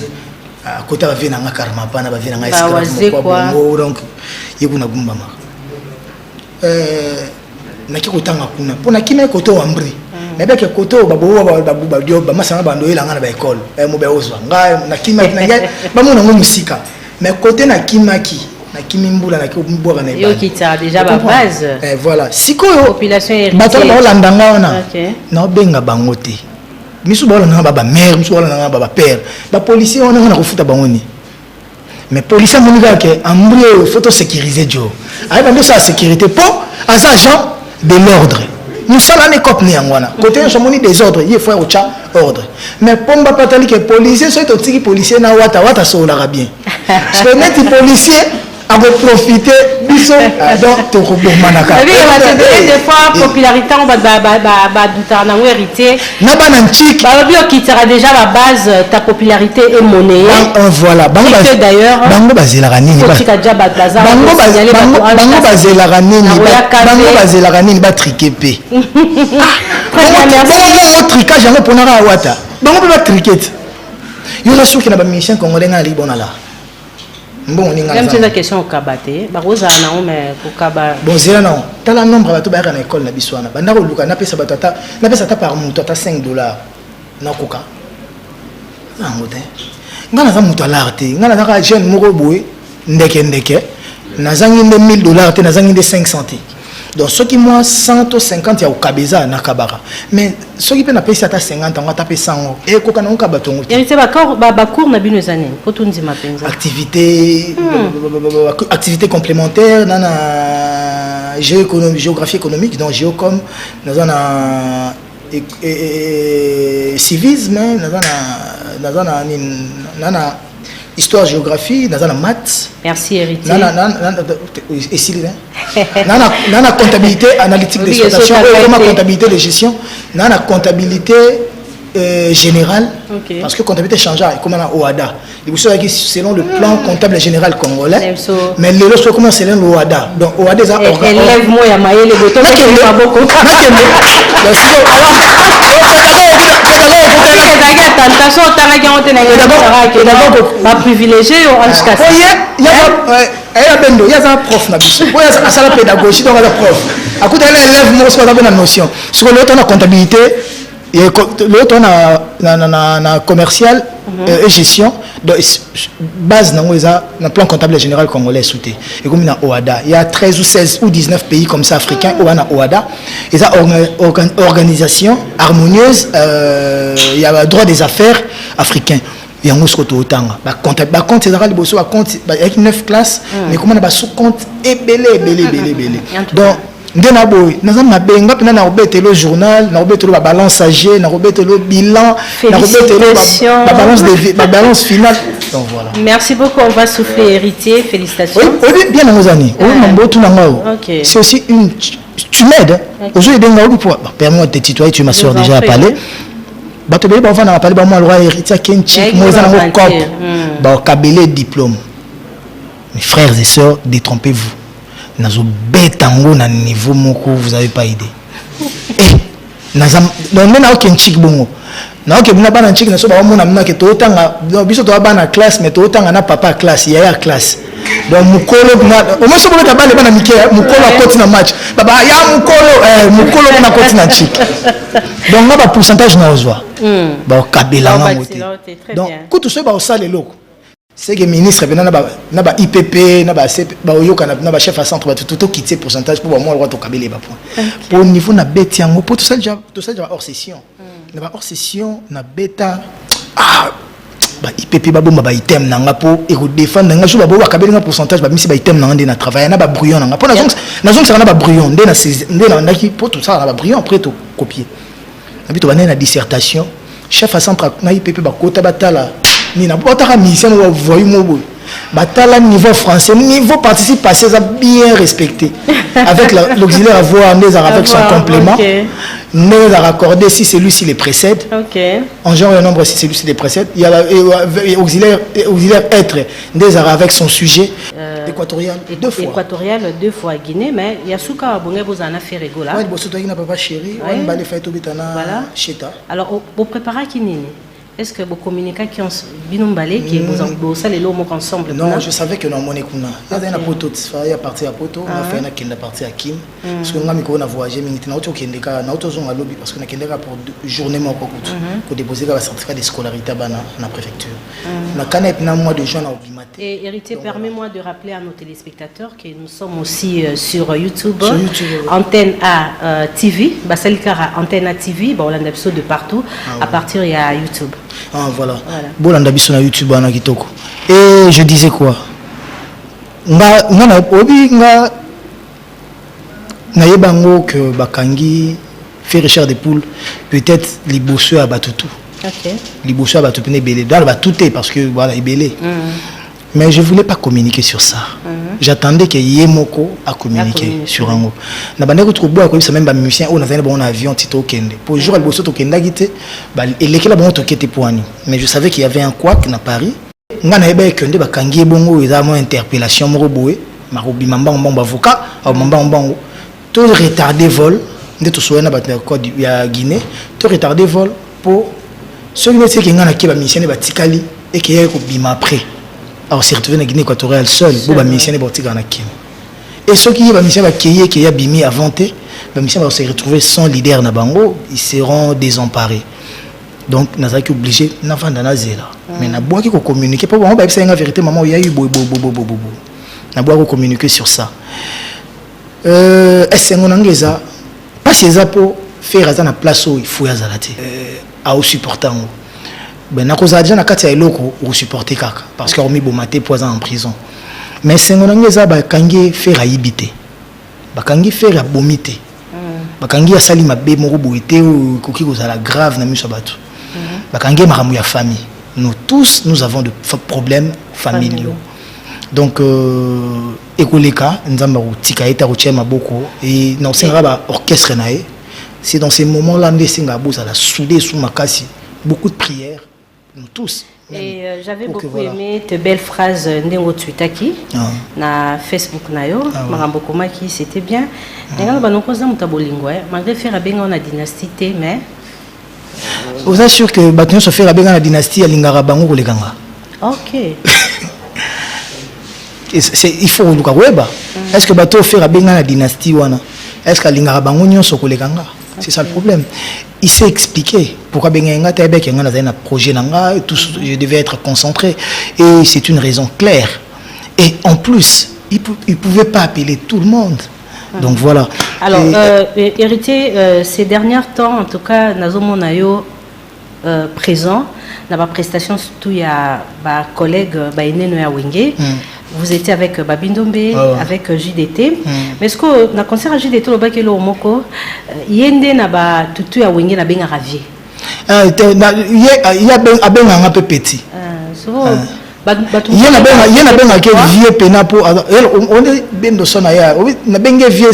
Côté va venir na karma pa na va venir na esclave quoi donc yebuna gumbama na ki kotanga kuna pona kime koto wambri na beke koto babo ba dio ba masanga bando elanga na ba école mo be ozwa nga na kimaki na ngai ba mona ngo musika mais côté na kimaki na kimimbula na ki mbwa na yo qui t'a déjà ba base voilà sikoyo population héritier bato ba landanga wana na benga bangote misu bala na baba mère misu bala na baba père ba policier on a refuta bangoni mais policier monika ke ambré photo sécuriser jo ay ba ça sécurité pour as agent de l'ordre nous sala ne cop ni ngwana côté on moni des ordres il faut ocha ordre mais pomba patali que policier so to tiki policier na wata so la bien je mettre policier à profiter biso donc to manaka oui des fois popularité on va douter na héritier na bananchik ba bio qui sera déjà la base ta popularité est monnaie voilà bango d'ailleurs bango bazela ranini bango bazela ranini ba triquer pe bango tricage yango pona ra wata bango ba triquet yo la souki na ba mission congolais na libona la. Bon, même si la question au Kabate, Barosa na mais au Kaba. Bon, c'est là non. T'as la nombre à tout bailler à l'école na biswana. Bandaro luka na pesa batata, na pesa ta par moto ta $5 na koka. Na ngote. Ngana za moto alarte, ngana za jeune moko boy, ndeke. nazangi nde $1000 te nazangi nde 500 te. Donc ce qui moi 150 ya okabeza na kabara mais ce qui peut na pesa ta 50 on va taper 100 et ko kana onka batongo il était ba cours na bino zané ko tunzi mapenza activité complémentaire nana géographie économique donc géocom nazana civisme nazana histoire géographie nazana maths. Merci héritier. Nana comptabilité analytique d'exploitation comptabilité de gestion nana comptabilité générale parce que comptabilité changeait comme on OADA selon le plan comptable général congolais mais les autres comment c'est l'OADA donc OADA ça élève moi ya maye les boutons pas beaucoup d'abord privilégié il y a un prof na biso il y a la pédagogie donc la prof à côté l'élève moi c'est pas la notion sur l'autre on a comptabilité et l'autre on a commercial et gestion donc base na plan comptable général congolais souté et comme na OADA il y a 13 ou 16 ou 19 pays comme ça africains où on a OADA et ça organisation harmonieuse il y a le droit des affaires africains il y a un autre otanga ba compte c'est ça le bosso compte avec 9 classes mais comment on a sous compte et belé donc ndena boy nazana benga pena na robetelo journal na robetelo ba balance AG na robetelo bilan na robetelo ba balance de balance finale donc voilà merci beaucoup on va souffler héritier félicitations oui bien nos amis c'est aussi une tu m'aides aujourd'hui denga obi pour permets-moi de te tutoyer tu es ma soeur déjà à parler bato bele ba va na parler ba moi le roi héritier kenchik moi za na cop ba kabele diplôme mes frères et sœurs détrompez-vous nazo betango na niveau moko vous avez pas idée nazam donc na okenchik bongo na okebina bana nchik na so ba mona mna ke to tanga biso to bana classe mais to tanga na papa classe ya classe donc mukolo na o mo so beta bana bana mike mukolo akoti na match baba ya mukolo na koti na nchik donc na ba pourcentage na ozwa ba kabela na moté donc kutu so ba osale loko c'est que ministre venant na ba IPP na ba CP ba oyoka na ba chef à centre ba tout quitter pourcentage pour moi le droit to kabele ba point pour niveau na bête yango pour tout ça déjà hors session na ba hors session na bêta ba IPP ba bomba ba item nanga po et ko défendre nga jo ba bo kabele na pourcentage ba misi ba item nanga na travailler na ba brouillon nanga pour na zone ça na ba brouillon ndé na ki pour tout ça na ba brouillon après to copier na bito ba na dissertation chef à centre na IPP ba kota batala ni na botaka mission wa voyer mo batala niveau français niveau participation ça bien respecté avec l'auxiliaire avoir des avec son complément nous a raccordé si celui-ci les précède en genre le nombre si celui-ci les précède il y a auxiliaire être des avec son sujet équatorial deux fois Guinée mais il y a souka bonge bozana fait rigola ouais bosso to ina papa chéri on ba les fait to bitana cheta alors vous préparez qui nini. Est-ce que vous communiquez qui ont binombalé qui vous ça les lots ensemble? Non, je savais que non mon écouna. Il y a un poteau il y a parti à poteau, on a fait un qui est parti à Kim. Parce que on a voyagé mais on a auto qui ndeka na auto zone à lobby parce qu'on a kendeka pour journée mon cocotte. Pour déposer le certificat de scolarité dans la préfecture. Na canette na mois de juin à Obimaté. Et héritier, permets-moi de rappeler à nos téléspectateurs que nous sommes aussi sur YouTube. Antenne A TV, Basalikara Antenne A TV, bon on a des épisodes de partout à partir il y a YouTube. Ah voilà. Bon on a bis sur YouTube na kitoko. Et je disais quoi? Na obi nga na yebango que bakangi fait recherche des poules peut-être les bosseux à batutu. OK. Les bosseux à batutu ne belé dans le batuté parce que voilà, il belé. Mais je voulais pas communiquer sur ça. J'attendais que Yemoko a communiqué sur un mot. Na bande ko troubo ko bisa même ba musicien on avait bon avion tito kende. Pour jour le bosso to kenda gité ba elekela bon to kete poani. Mais je savais qu'il y avait un couac na Paris. Nga na eba kende ba kangi bongo eza mo interpellation mo boé. Marobi mamba mbamba avocat au mamba mbongo. Tout retardé vol de to soena ba code ya Guinée. Tout retardé vol pour ceux qui nga na ki ba musicien ba tikali et qui est ko bima après. Alors c'est retrouvé en Guinée équatoriale seul pour missionner Bortiga na Kim. Et ceux qui va mission qui a bimi avanté, va mission va se retrouver sans leader na bango, ils seront désemparés. Donc n'a pas obligé na vendre na zela. Mais na bois qui communiquer pas bon ba la vérité maman il y a eu na boire communiquer sur ça. Est-ce qu'on a pas ces pour faire à la place où il faut y aller à supporter. Ben na cause déjà na kati ya eloko ou supporter kaka parce que remis bomaté poison en prison. Mais c'est on a ba kangi faire aibité. Ba kangi faire abomité. Ba kangi ya sali mabe moko boité ou koki kozala grave na miso batu. Ba kangi maramu ya famille. Nous tous nous avons de problèmes familiaux. Donc ekoleka nzamba utika eta rochema boko et non c'est ba orchestre nae. C'est dans ces moments-là que singa boza la soudé sous makasi beaucoup de prières nous tous. Et j'avais beaucoup aimé tes belles phrases ndengo twitaki na Facebook nayo marambo komaki c'était bien. Ngana banokoza mutabolingo malgré faire benga na dynastie mais vous êtes sûr que baton se faire benga na dynastie ya lingara bango kolekanga. OK. Il faut luka weba. Est-ce que baton faire benga na dynastie wana? Est-ce que lingara bango nyonso kolekanga? C'est ça le problème. Il s'est expliqué pourquoi Benga Tebek a un projet nanga et tout, je devais être concentré et c'est une raison claire. Et en plus, il pouvait pas appeler tout le monde. Donc voilà. Alors héritier ces derniers temps en tout cas Nazomo Nayo présent dans ma prestation surtout il y a ma collègue Baineno ya Wenge. Vous étiez avec Babindombe, avec JDT. Mais est-ce que dans le concert à JDT, le bac et le moko, yende na ba tutu ya wenge na benga ravier. Il y a un peu petit. Il y a un peu vieux pena pour. On est bien de son ailleurs. On a bien vieux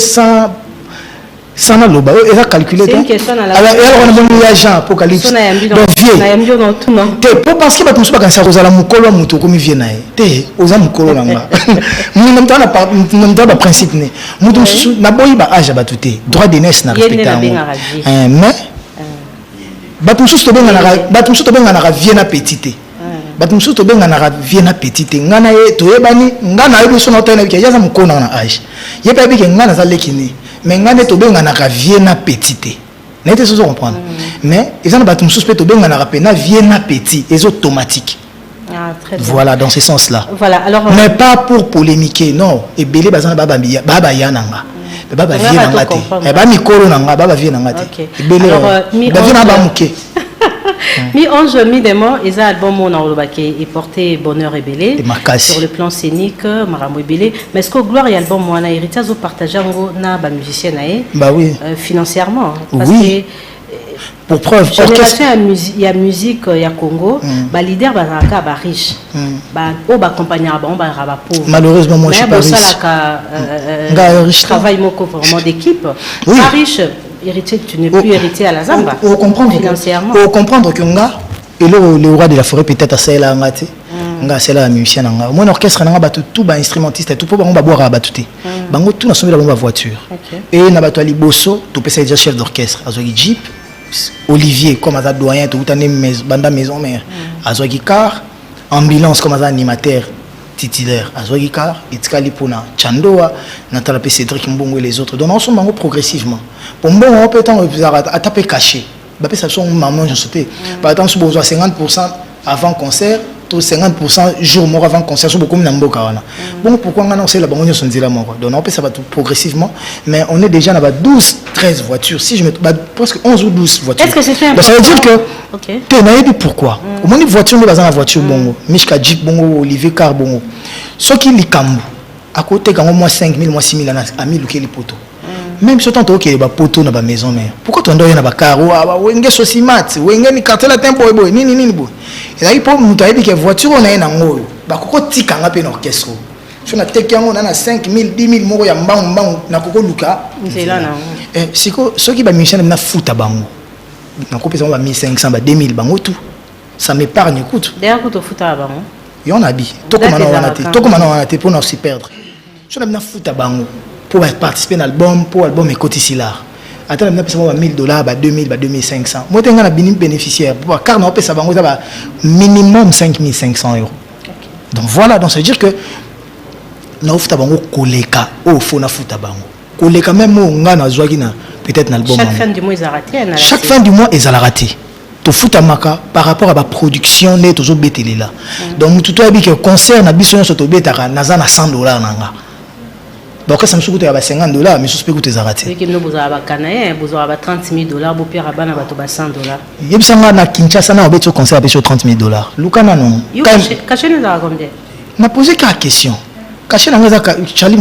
sans la loba. Elle a calculé. C'est une question à la. Alors on a bien agent apocalypse. Donc vieux. Parce que batumsu bakansa kozala mukolo muto komi vieux nae. Te oza mukolo nanga. Nous n'avons pas principe né. Mutumsu na boyi ba âge batuté. Droit d'aînesse na respecté. Mais batumsu to benga na vieux na petite. Batumsu to benga na vieux na petite. Ngana ye to yebani ngana yebi so na tena ke yaza mukolo na âge. Yebi bi ke ngana za lekini. Mais ngana to benga na vieux na petite. N'était pas comprendre. Mais ils ont battu suspect au benga na rapena vieux na petit, et automatique. Ah, très bien. Voilà dans ce sens-là. Voilà, alors mais pas pour polémiquer, non. Et belé bazana baba yananga. Baba vieux nangate. Et ba mikolo nanga baba vieux nangate. Et belé baba muke. Mi Ange mi demo et ça album mon enlobake est porté bonheur et belé sur le plan scénique marambo et belé mais est-ce que gloire et album moi na héritage au partager na ba musicien naé bah oui financièrement parce oui. Pour preuve génération il y a musique il y a Congo ba leader ba raka ba riche ba o ba accompagner ba on ba pauvre malheureusement moi je suis pas riche travail moko vraiment d'équipe pas riche héritier, tu n'es plus héritier à la Zamba. Au comprendre financièrement. Au comprendre que nga et le roi de la forêt peut-être à celle à ngate. Nga celle à musicien nga. Mon orchestre nga batu tout ba instrumentiste tout pour ba boire ba tuté. Bango tout na sommet la bomba voiture. Et na batu ali bosso, tout pesa déjà chef d'orchestre. Azogi Jeep, Olivier comme à doyen tout année banda maison mère. Azogi car, ambulance comme à animateur titulaire Azogi car, Itkali Pona, Chandoa, Natala Cédric Mbongo et les autres. Donc on se manque progressivement. Pour moi, on peut à taper caché. Ça son maman, je sautais. Par exemple, si vous avez 50% avant concert, 50% jour mort avant concert, c'est beaucoup de bon, pourquoi on annonce la banque de la mort? Donc on peut ça va tout progressivement, mais on est déjà dans 12, 13 voitures. Si je mets presque 11 ou 12 voitures. Est-ce que c'est fait? Ça veut dire que tu n'as dit pourquoi? Au moins, une voiture, nous avons la voiture bongo, Mishka Jeep bongo, Olivier Car bongo. Ce qui est cambo, à côté, quand moi 5 000, moi 6 000, à 1000 ou quel poteau. Même si tu as des poteaux dans la maison, mais pourquoi tu as des carreaux? Tu as des mat, tu as des cartels à tempo, et là, il faut que tu aies une voiture, on a un angle. Tu as un orchestre. Si on a 5 000, 10 000 euros, on a un luka. C'est que ceux qui ont mis un foot à bango. On a 1500, 2000 bango tout. Ça m'épargne, écoute. D'ailleurs, tu as foot à bango. Il y en a dit. Tout comme on a été pour nous s'y perdre. Si on a un foot à bango. Pour participer à l'album, pour l'album et côté là. Attends, on a payé $1000, 2000, 2500. Moi, je suis un bénéficiaire. Car on a payé minimum 5500 €. Donc voilà, donc ça veut dire que nous avons koleka au fond na futa bango. Koleka même on a peut-être un album. Chaque fin du mois ils a raté. Chaque fin du mois ils a raté. to futamaka par rapport à la production ne tozo beteli là. Donc tout abi que concert na biso so to betaka naza na $100 nanga. Donc ça me soute à $50 mais je peux goûter zarati. Oui, que nous vous avez canaille, vous avez $30,000 pour pire à bana bato $100. Yebsanga na Kinshasa na obeto concert à $30,000. Lukana non. Caché nous a combien? M'a posé la question. Caché na ngaza chali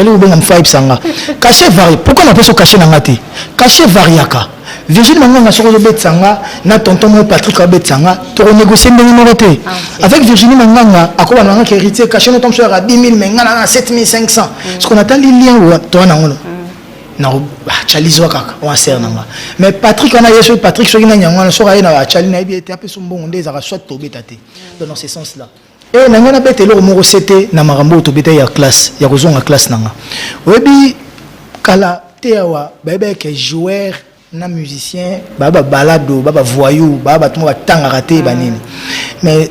ou benga mfa sanga. Caché varie. Pourquoi on appelle ça caché na ngati? Caché variaka. Virgile Manganga sur le Betsanga, na tonton mon Patrick Betsanga, tu renégocier une numéroté. Avec Virginie Manganga, à quoi on a hérité, caché notre tombe sur à 10 000, mais on a 7 500. Ce qu'on attend les liens ou toi non. Non, Chalizo kaka, on a serre mais Patrick on a yesu Patrick sur une nyanga, sur à na Chalina était un peu son bon, on des a soit tombé taté. Dans ce sens là. Et nanga bete le moro c'était na marambo to bete ya classe, ya kozonga classe nanga. Webi kala tewa bébé que joueur na musicien baba balado baba voyou baba tout va tanga raté banine mais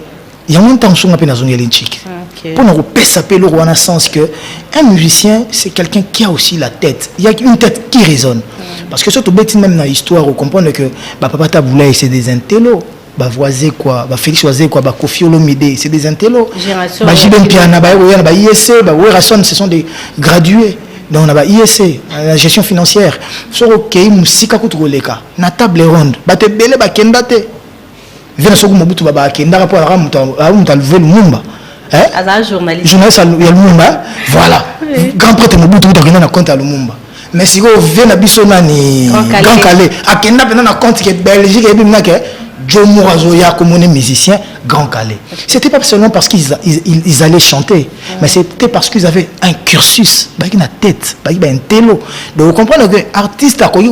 il y a un temps sur ma peine à zone elenchik pour nous repasser le roi en sens que un musicien c'est quelqu'un qui a aussi la tête, il y a une tête qui résonne parce que surtout bête même dans l'histoire on comprend que papa Taboulay c'est des intellos ba voisé quoi ba Félix Voisé quoi ba Kofi Olomide c'est des intellos ba Jiben Piana ba ISC ba Werasson ce sont des gradués. Donc on a ISC, la gestion financière. Sur OK, musika kutroleka. Na table ronde. Bate bele ba kendate. Vena soku mobutu baba kenda rapport à muta lever le mumba. Hein? Journaliste. Journaliste ya Lumumba. Voilà. Grand prêtre mobutu kutakenda na compte à Lumumba. Mais si go vena biso nani Grand Calais. Akenda pena na compte que Belgique et bimna que Joe Mourazoya comme on est musicien Grand Calais. C'était pas seulement parce qu'ils allaient chanter, mais c'était parce qu'ils avaient un cursus, une tête, un télo. Donc vous comprenez que artiste a connu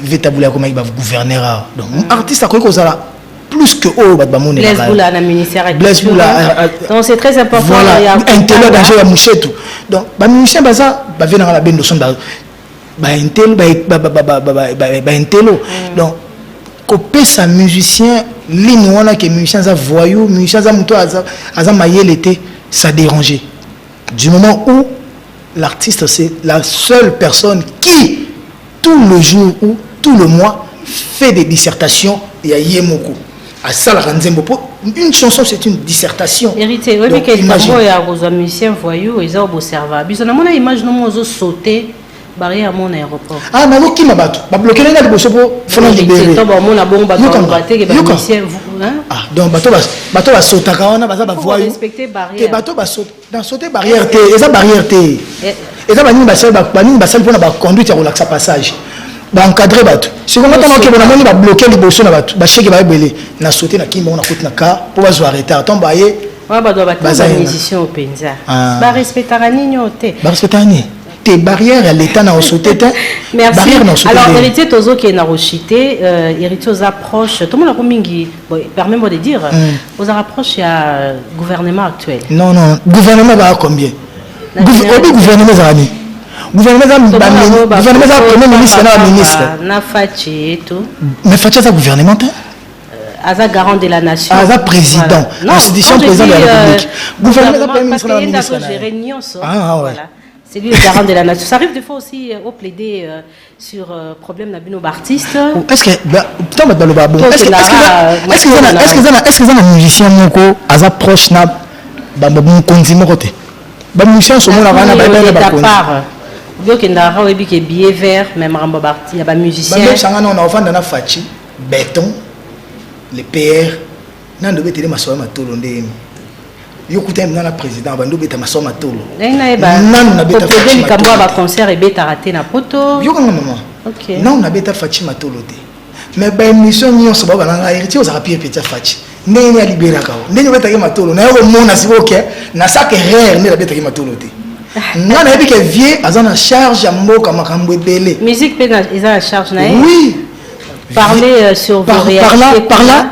vétabouler comme il va gouverner. Donc artiste a connu plus que eux Blaise Boula na ministère donc c'est très important. Voilà, un télo d'argent à moucher tout. Donc ba musicien baza ba venir à la bande de son ba un télo ba un télo. Donc copé sa musicien ligne wana que musicien za voyou musicien za muto aza mayelete ça dérangeait du moment où l'artiste c'est la seule personne qui tout le jour ou tout le mois fait des dissertations il y a yemoko à ça la ranzembo une chanson c'est une dissertation hérité oui mais quel tambo ya aux musiciens voyou ils ont observé bisona mona image no mozo sauter barrière à mon aéroport. Ah, mais qui m'a battu? M'a bloqué les gars de Bosso pour faire un libéré. Ah, donc bateau va sauter quand on a besoin de voir. Respecter barrière. Bateau va sauter. Dans sauter barrière T. Et ça barrière T. Et ça banni basel pour la conduite à relaxer passage. Ba encadrer bateau. Si on attend que on a bloqué les Bosso na bateau. Ba chèque va belé. Na sauter na kimba on a côté na car pour va arrêter. Attends bailler. Ouais ba doit battre la musicien au penza. Ba respecter anigno T. Ba respecter ani. Tes barrières, l'État n'a pas sauté. Merci. Alors, héritier Tozo qui est n'a rechuté, héritier aux approches, tout le monde a combien, permets-moi de dire, aux approches, il y a le gouvernement actuel. Non, gouvernement va à combien? Gouvernement va à ni. Gouvernement va premier ministre, ministre. Na Fachi et tout. Mais Fachi c'est gouvernement. Aza garant de la nation. Aza président. Institution président de la République. Gouvernement va premier ministre. Ah ouais. C'est lui le garant de la nation. Ça arrive des fois aussi au plaider sur problème d'abino d'artistes. Est-ce que tant que le babou est-ce que un musicien moko aza proche na babou konzi moko te. Ba musicien so mona bana ba ba konzi. Bio ke ndara webi ke billet vert même ramba parti ya ba musicien. Ba sanga na ofanda na fachi béton les PR na ndo betele masoya matolo ndeni. Yokuta na président bando beta masoma tolo nan na beta Fatima kambo ba concert et beta raté na poto yokanga maman OK non na beta Fatima tolo te mais ba émission nyonso ba na héritier aux rapide petit Fatima ndeni ya libéra ka ndeni beta ke matolo na yo mona si OK na ça que rare ne la beta ke matolo te na na bi ke vieux azana charge ya mboka makambo ebele musique pe na eza charge na oui parler sur vos réalités par là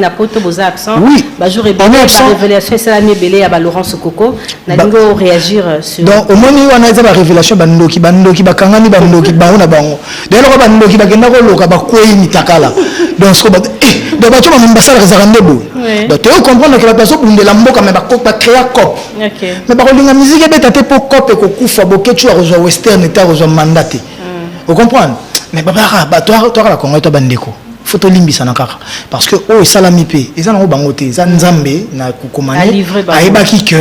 na poto boza absent oui ba jour et bonne révélation c'est la belé à Laurence Coco na lingo réagir sur donc au moment où on a la révélation bandoki bakangani bandoki baona bango d'ailleurs bandoki bakenda ko loka bakoyi mitakala donc ce que donc ba tuma mbasala rezarandebo donc tu comprendre que la personne pour de la mboka mais ba créer cop mais ba kolinga musique beta te pour cop et ko kufa boketu a rejoindre western et ta rejoindre mandaté vous comprenez mais toi la Congo toi bandeko faut to limbisa na kaka parce que oh salami pe eza na bangote eza nzambe na kukomane ayebaki que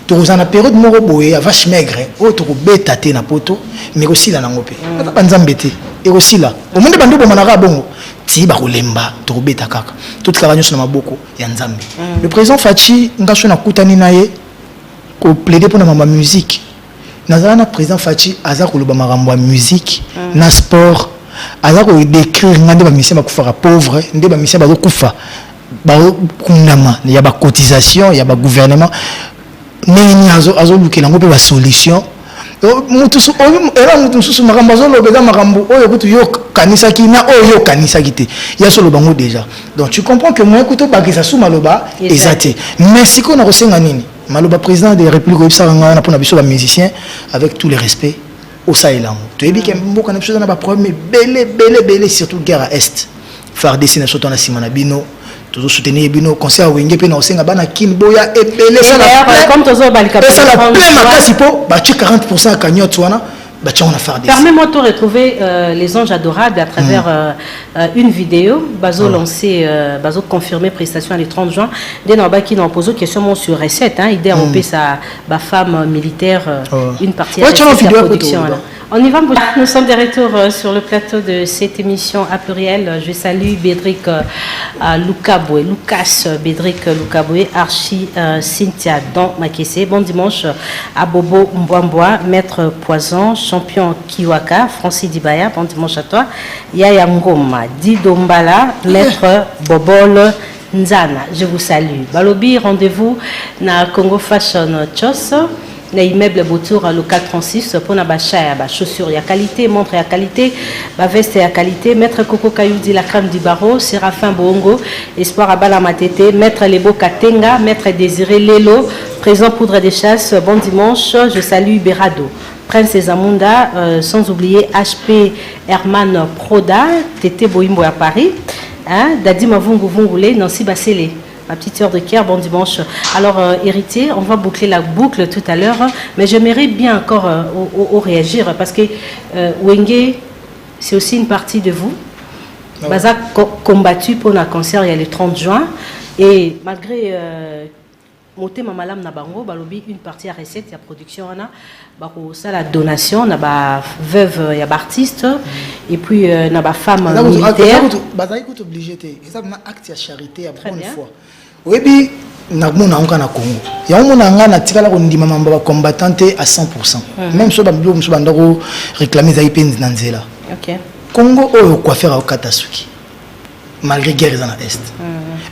toza na période moko boye vache maigre oh to beta te na poto mais aussi la nango pe ata nzambe te et aussi là au monde bandu bomanaka bongo ti ba kolemba to beta kaka tout kavanyo na maboko ya nzambe le président Fachi ngasho na kutani naye ko plaider pour na musique nazana président Fachi aza ko loba makambo ya musique na sport aza ko décrire ngande ba mission ba kufa pauvre nde ba mission ba kufa ba kundama ya ba cotisation ya ba gouvernement nini azo lukela ngo pe ba solution mutu su era mutu su makambo zo lobeza makambo oyo kutu yo kanisa ki na oyo kanisa ki te ya solo bango déjà donc tu comprends que moi kuto bakisa su maloba ezate mais siko na kosenga nini maloba président de la République obisanga na pona biso ba musicien avec tous les respects au Sahel tu ebi ke mboka na biso na ba problème belé surtout guerre à est faire dessiner surtout na simana bino toujours soutenir bino concert wenge pe na osenga bana kimboya ebele ça la comme tozo balika ça la plein makasi po ba 40% cagnotte wana ba tchona faire des permets-moi de retrouver les anges adorables à travers une vidéo bazo lancé bazo confirmer prestation le 30 juin dès na ba qui n'a posé question sur recette hein idée on peut sa ba femme militaire une partie de la production. On y va, nous sommes de retour sur le plateau de cette émission à pluriel. Je salue Bédric Lucaboué, Lucas Bédric Lucaboué, Archie Cynthia Don Makessé. Bon dimanche à Bobo Mbouamboua, Maître Poison, champion Kiwaka, Francis Dibaya. Bon dimanche à toi. Yaya Ngoma, Dido Mbala, Maître Bobol Nzana. Je vous salue. Balobi, rendez-vous na Congo Fashion Chos. Les immeubles Boutour local 36 pour na bachat ba chaussures ya qualité montre ya qualité ba veste ya qualité maître Coco Kayoudi la crème du barreau Séraphin Bongo espoir à Bala Matete maître Lebo Katenga maître Désiré Lelo présent poudre de chasse bon dimanche je salue Berado Prince Zamunda sans oublier HP Herman Proda Tété Boimbo à Paris hein Dadi Mavungu Vungule Nancy Basselé. Ma petite heure de cœur, bon dimanche. Alors, héritier, on va boucler la boucle tout à l'heure, mais j'aimerais bien encore réagir parce que Wenge, c'est aussi une partie de vous. Baza combattu pour un concert il y a le 30 juin et malgré monter ma malam na bango, balobi une partie à recette, il y a production, ça la donation, na ba veuve, il y a artiste et puis na ba femme militaire. Baza écoute obligé te, ça un acte de charité à bonne foi. Oui bi na mona onka na Congo. Ya mona nga na tikala ko ndima mamba combattante à 100%. Même so ba mbilo muso bandako réclamer za ipenzi na nzela. OK. Congo oyo quoi faire au Katasuki. Malgré guerre dans l'est.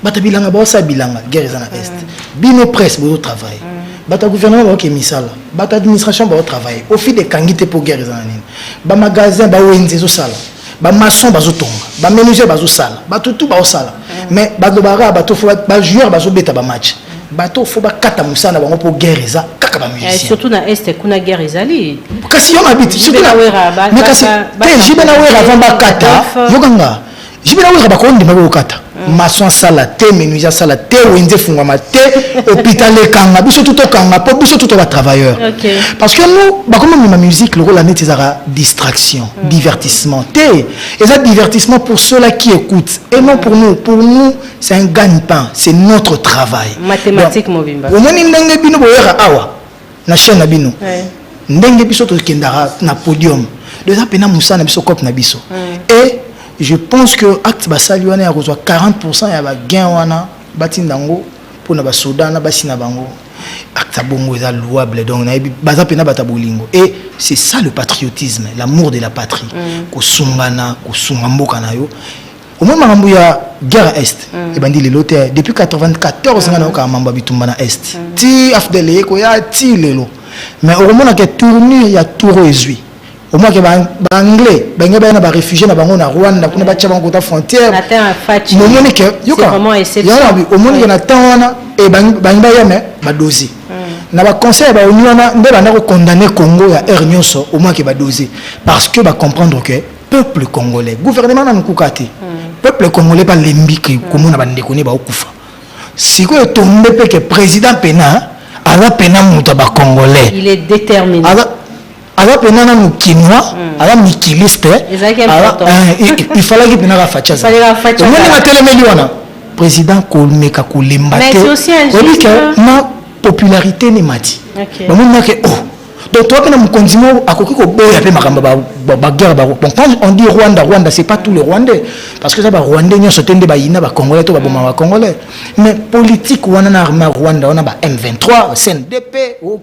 Bata bilanga ba sa bilanga guerre dans l'est. Bino presse bo travail. Bata gouvernement ba ke misala. Bata administration ba travail. Au fil de kangite pour guerre dans nini. Ba magasin ba wenze zo sala. Ba maçon ba zo tonga. Ba menuisier ba zo sala. Ba tout ba sala. Mais ba dobara ba to fo ba joueur ba zo beta ba match. Ba to fo ba kata musana ba pour guerre za kaka ba musicien. Surtout na est kuna guerre ezali. Kasi yo habite surtout na wera ba. Mais kasi te jibena wera avant ba kata. Yokanga. Jibena wera ba ko ndima ba kata. Maçon sala te menuisier sala te wenze fungwa te hôpital kanga biso tout kanga po biso tout ba travailleur. Parce que nous ba comme ma musique le rôle la net ezara distraction, divertissement. Et ça divertissement pour ceux là qui écoutent et non pour nous. Pour nous c'est un gagne-pain, c'est notre travail. Mathématique mobimba. On a ndenge bino boyera awa na chaîne na bino. Ndenge biso to kendara na podium. Déjà pena musa na biso cop na biso. Et je pense que acte basali wana ya kozwa 40% ya ba gain wana batindango pour na ba soda na basina bango acte bongo est louable donc na baza pena batabolingo et c'est ça le patriotisme l'amour de la patrie ko sungana ko sungamboka na yo au moment mambo ya guerre est et bandi le loter depuis 94 ngana ka mambo bitumba na est ti afdele ko ya ti lelo mais au moment que tournure ya touro ezui au moins que anglais na ba réfugiés na bango na Rwanda kuna ba tchaba ngota frontière c'est vraiment exceptionnel au moins il y a temps wana et banga ya mais ba doser na ba conseil ba uniona nde banda ko condamner Congo ya air nyonso au moins que ba doser parce que ba comprendre que peuple congolais gouvernement na nkukati peuple congolais pas lembiki comme na bande koni ba okufa siko tombe pe que président pena ala pena muta ba congolais il est déterminé alors penana no quinoa alors mikiliste il fallait que penana facha ça on a téléméli wana président kolmeka kolembate mais c'est aussi un jeu ma popularité ne mati ba mona que oh donc toi quand on continue à koki ko boya pe makamba ba guerre ba bon quand on dit Rwanda c'est pas tous les Rwandais parce que ça ba Rwandais nyo sotende ba ina ba Congolais to ba boma ba Congolais mais politique wana na armée Rwanda on a ba M23 CNDP o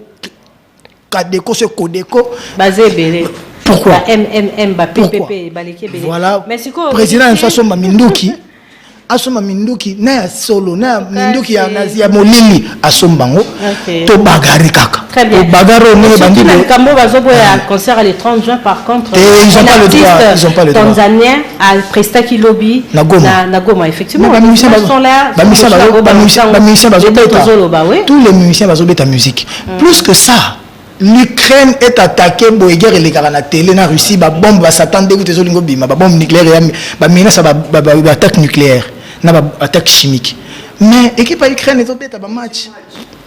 Kadeko ce Kodeko basé belé pourquoi MMM ba PPP ba leke belé voilà président Nsasomba Minduki asoma minduki na ya solo na minduki ya nazi ya molili asombango to bagari kaka to bagaro ne bandi le Kambo bazobo ya concert le 30 juin par contre ils ont pas le droit tanzanien à Prestaki Lobby na Goma effectivement ba musiciens tous les musiciens bazobeta musique plus que ça l'Ukraine est attaquée bo guerre et les gars na télé na Russie ba bombe ba Satan dégoûté zo lingo bima ba bombe nucléaire ba menace ba attaque nucléaire na ba attaque chimique mais équipe à Ukraine est obeta ba match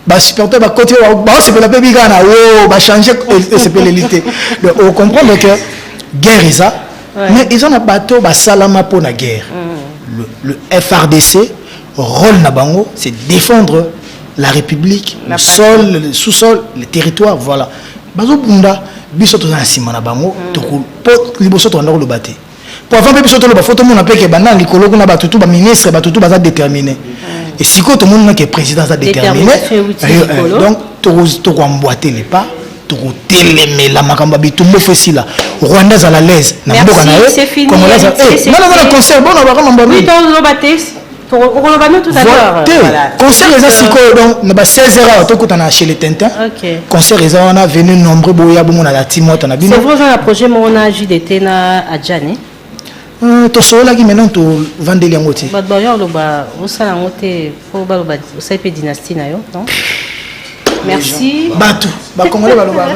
ba supporter ba côté ba c'est pour la baby gana oh ba changer c'est pour l'élite donc on comprend que guerre est ça mais ils ont un bateau ba salama pour la guerre le FRDC rôle na bango c'est défendre la République, le sol, le sous-sol, le territoire, voilà. Bazo bunda biso to na sima na bango to pot liboso to ndako lo baté. Pour avant biso to lo ba photo mon appelé que bana likolo kuna ba tutu ba ministre ba tutu ba za déterminé. Et si ko to mon na que président za déterminé. Donc to ko emboîter les pas, to ko télémer la makamba bitumbo fosi là. Rwanda za la l'aise na mboka na eux. Comme là ça. Non concert bon on va comment oui to lo baté. Tout à l'heure. Concert les asiko donc na 16h to kutana chez les Tintin. Concert les on a venu nombreux boya bon na la timota na bino. C'est vrai un projet mon JDT na Adjani. To sola ki maintenant to vandeli ngoti. Ba boya lo ba osala ngote po ba lo ba osaipe dynastie na yo, non? Merci. Batou, ba congolais ba lo ba.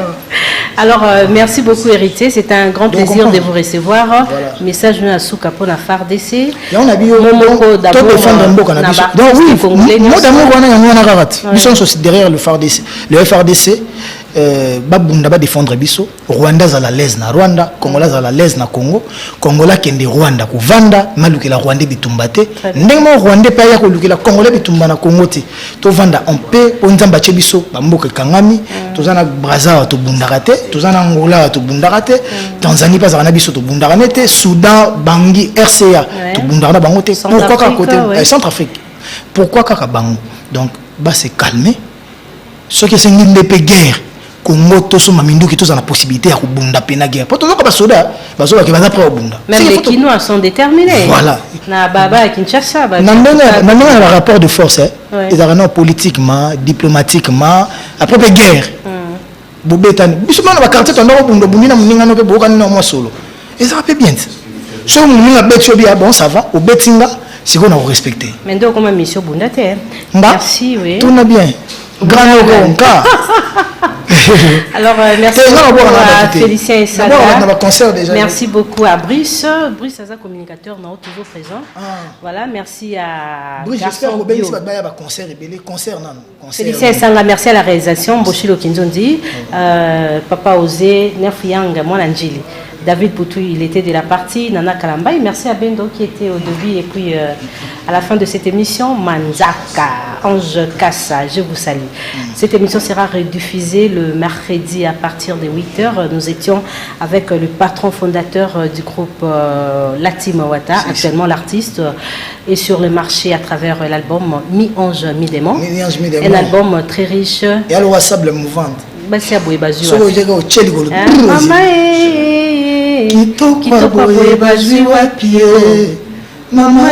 Alors, merci beaucoup, Héritier. C'est un grand plaisir de vous recevoir. Voilà. Message à Souka pour la FARDC. On a bio d'abord donc oui, moi d'amour on a rarat. Nous sommes aussi derrière le FARDC. Le FARDC babunda ba défendre biso. Rwanda za la l'aise na Rwanda, Congolais za la l'aise na Congo. Congolais kende Rwanda ku vanda, malukela Rwanda bitumbate. Ndenge Rwanda pa ya ko lukela Congolais bitumba na Congo te. To vanda on peut onzamba che biso ba mboka kangami, to zana Brazza to bundakate. Tozana Angola to bundarate Tanzanie pas na biso to bundarate Soudan Bangui RCA to bundarana bango te pourquoi ka côté Centrafrique pourquoi ka bango donc ba se calmer ce qui c'est une guerre Congo to so maminduki to za na possibilité ya kubunda pena guerre pour tozoka ba soda bazoka ke baza prêt bunda même les Kinois sont déterminés voilà na baba Kinshasa ba na le rapport de force ils ont politiquement diplomatiquement après guerre bobetani biso mana ba quartier tanda bobundo bunina muninga no pe boka ni no mo solo et ça va bien so muninga betcho bien bon ça va au betinga c'est qu'on a respecté mais donc comme mission bundate merci oui tout va bien grand gonka alors merci à Félicien et Sada merci beaucoup à Brice Aza communicateur non toujours présent voilà merci à Brice j'espère que Bélis va ba concert et belé concert non Félicien et Sada merci à la réalisation Boshilo Kinzondi Papa Osé Nerfiang moi Njili David Poutou, il était de la partie Nana Kalambay. Merci à Bendo qui était au début et puis à la fin de cette émission, Manzaka, Ange Kassa, je vous salue. Cette émission sera rediffusée le mercredi à partir de 8h. Nous étions avec le patron fondateur du groupe Lati Mawata, actuellement l'artiste, est sur le marché à travers l'album Mi-Ange, Mi-Démon. Un album très riche. Et alors, sable mouvante. C'est Aboué Bazou. Kitoko boye bazwi wapi mama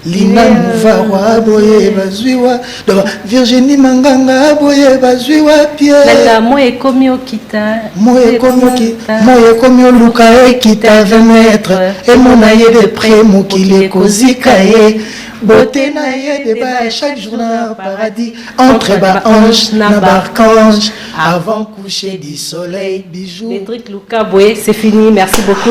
Lina Mouvarwa boye bazwi wa Virginie Manganga boye bazwi wapi Lala moye komi okita moye komi luka ekita 20 mètres et mon aïe de près mokili kozika ye beauté na ye débat chaque jour dans paradis entre ba ange na barcange avant coucher du soleil bijoux. Les trucs Luka boye c'est fini merci beaucoup.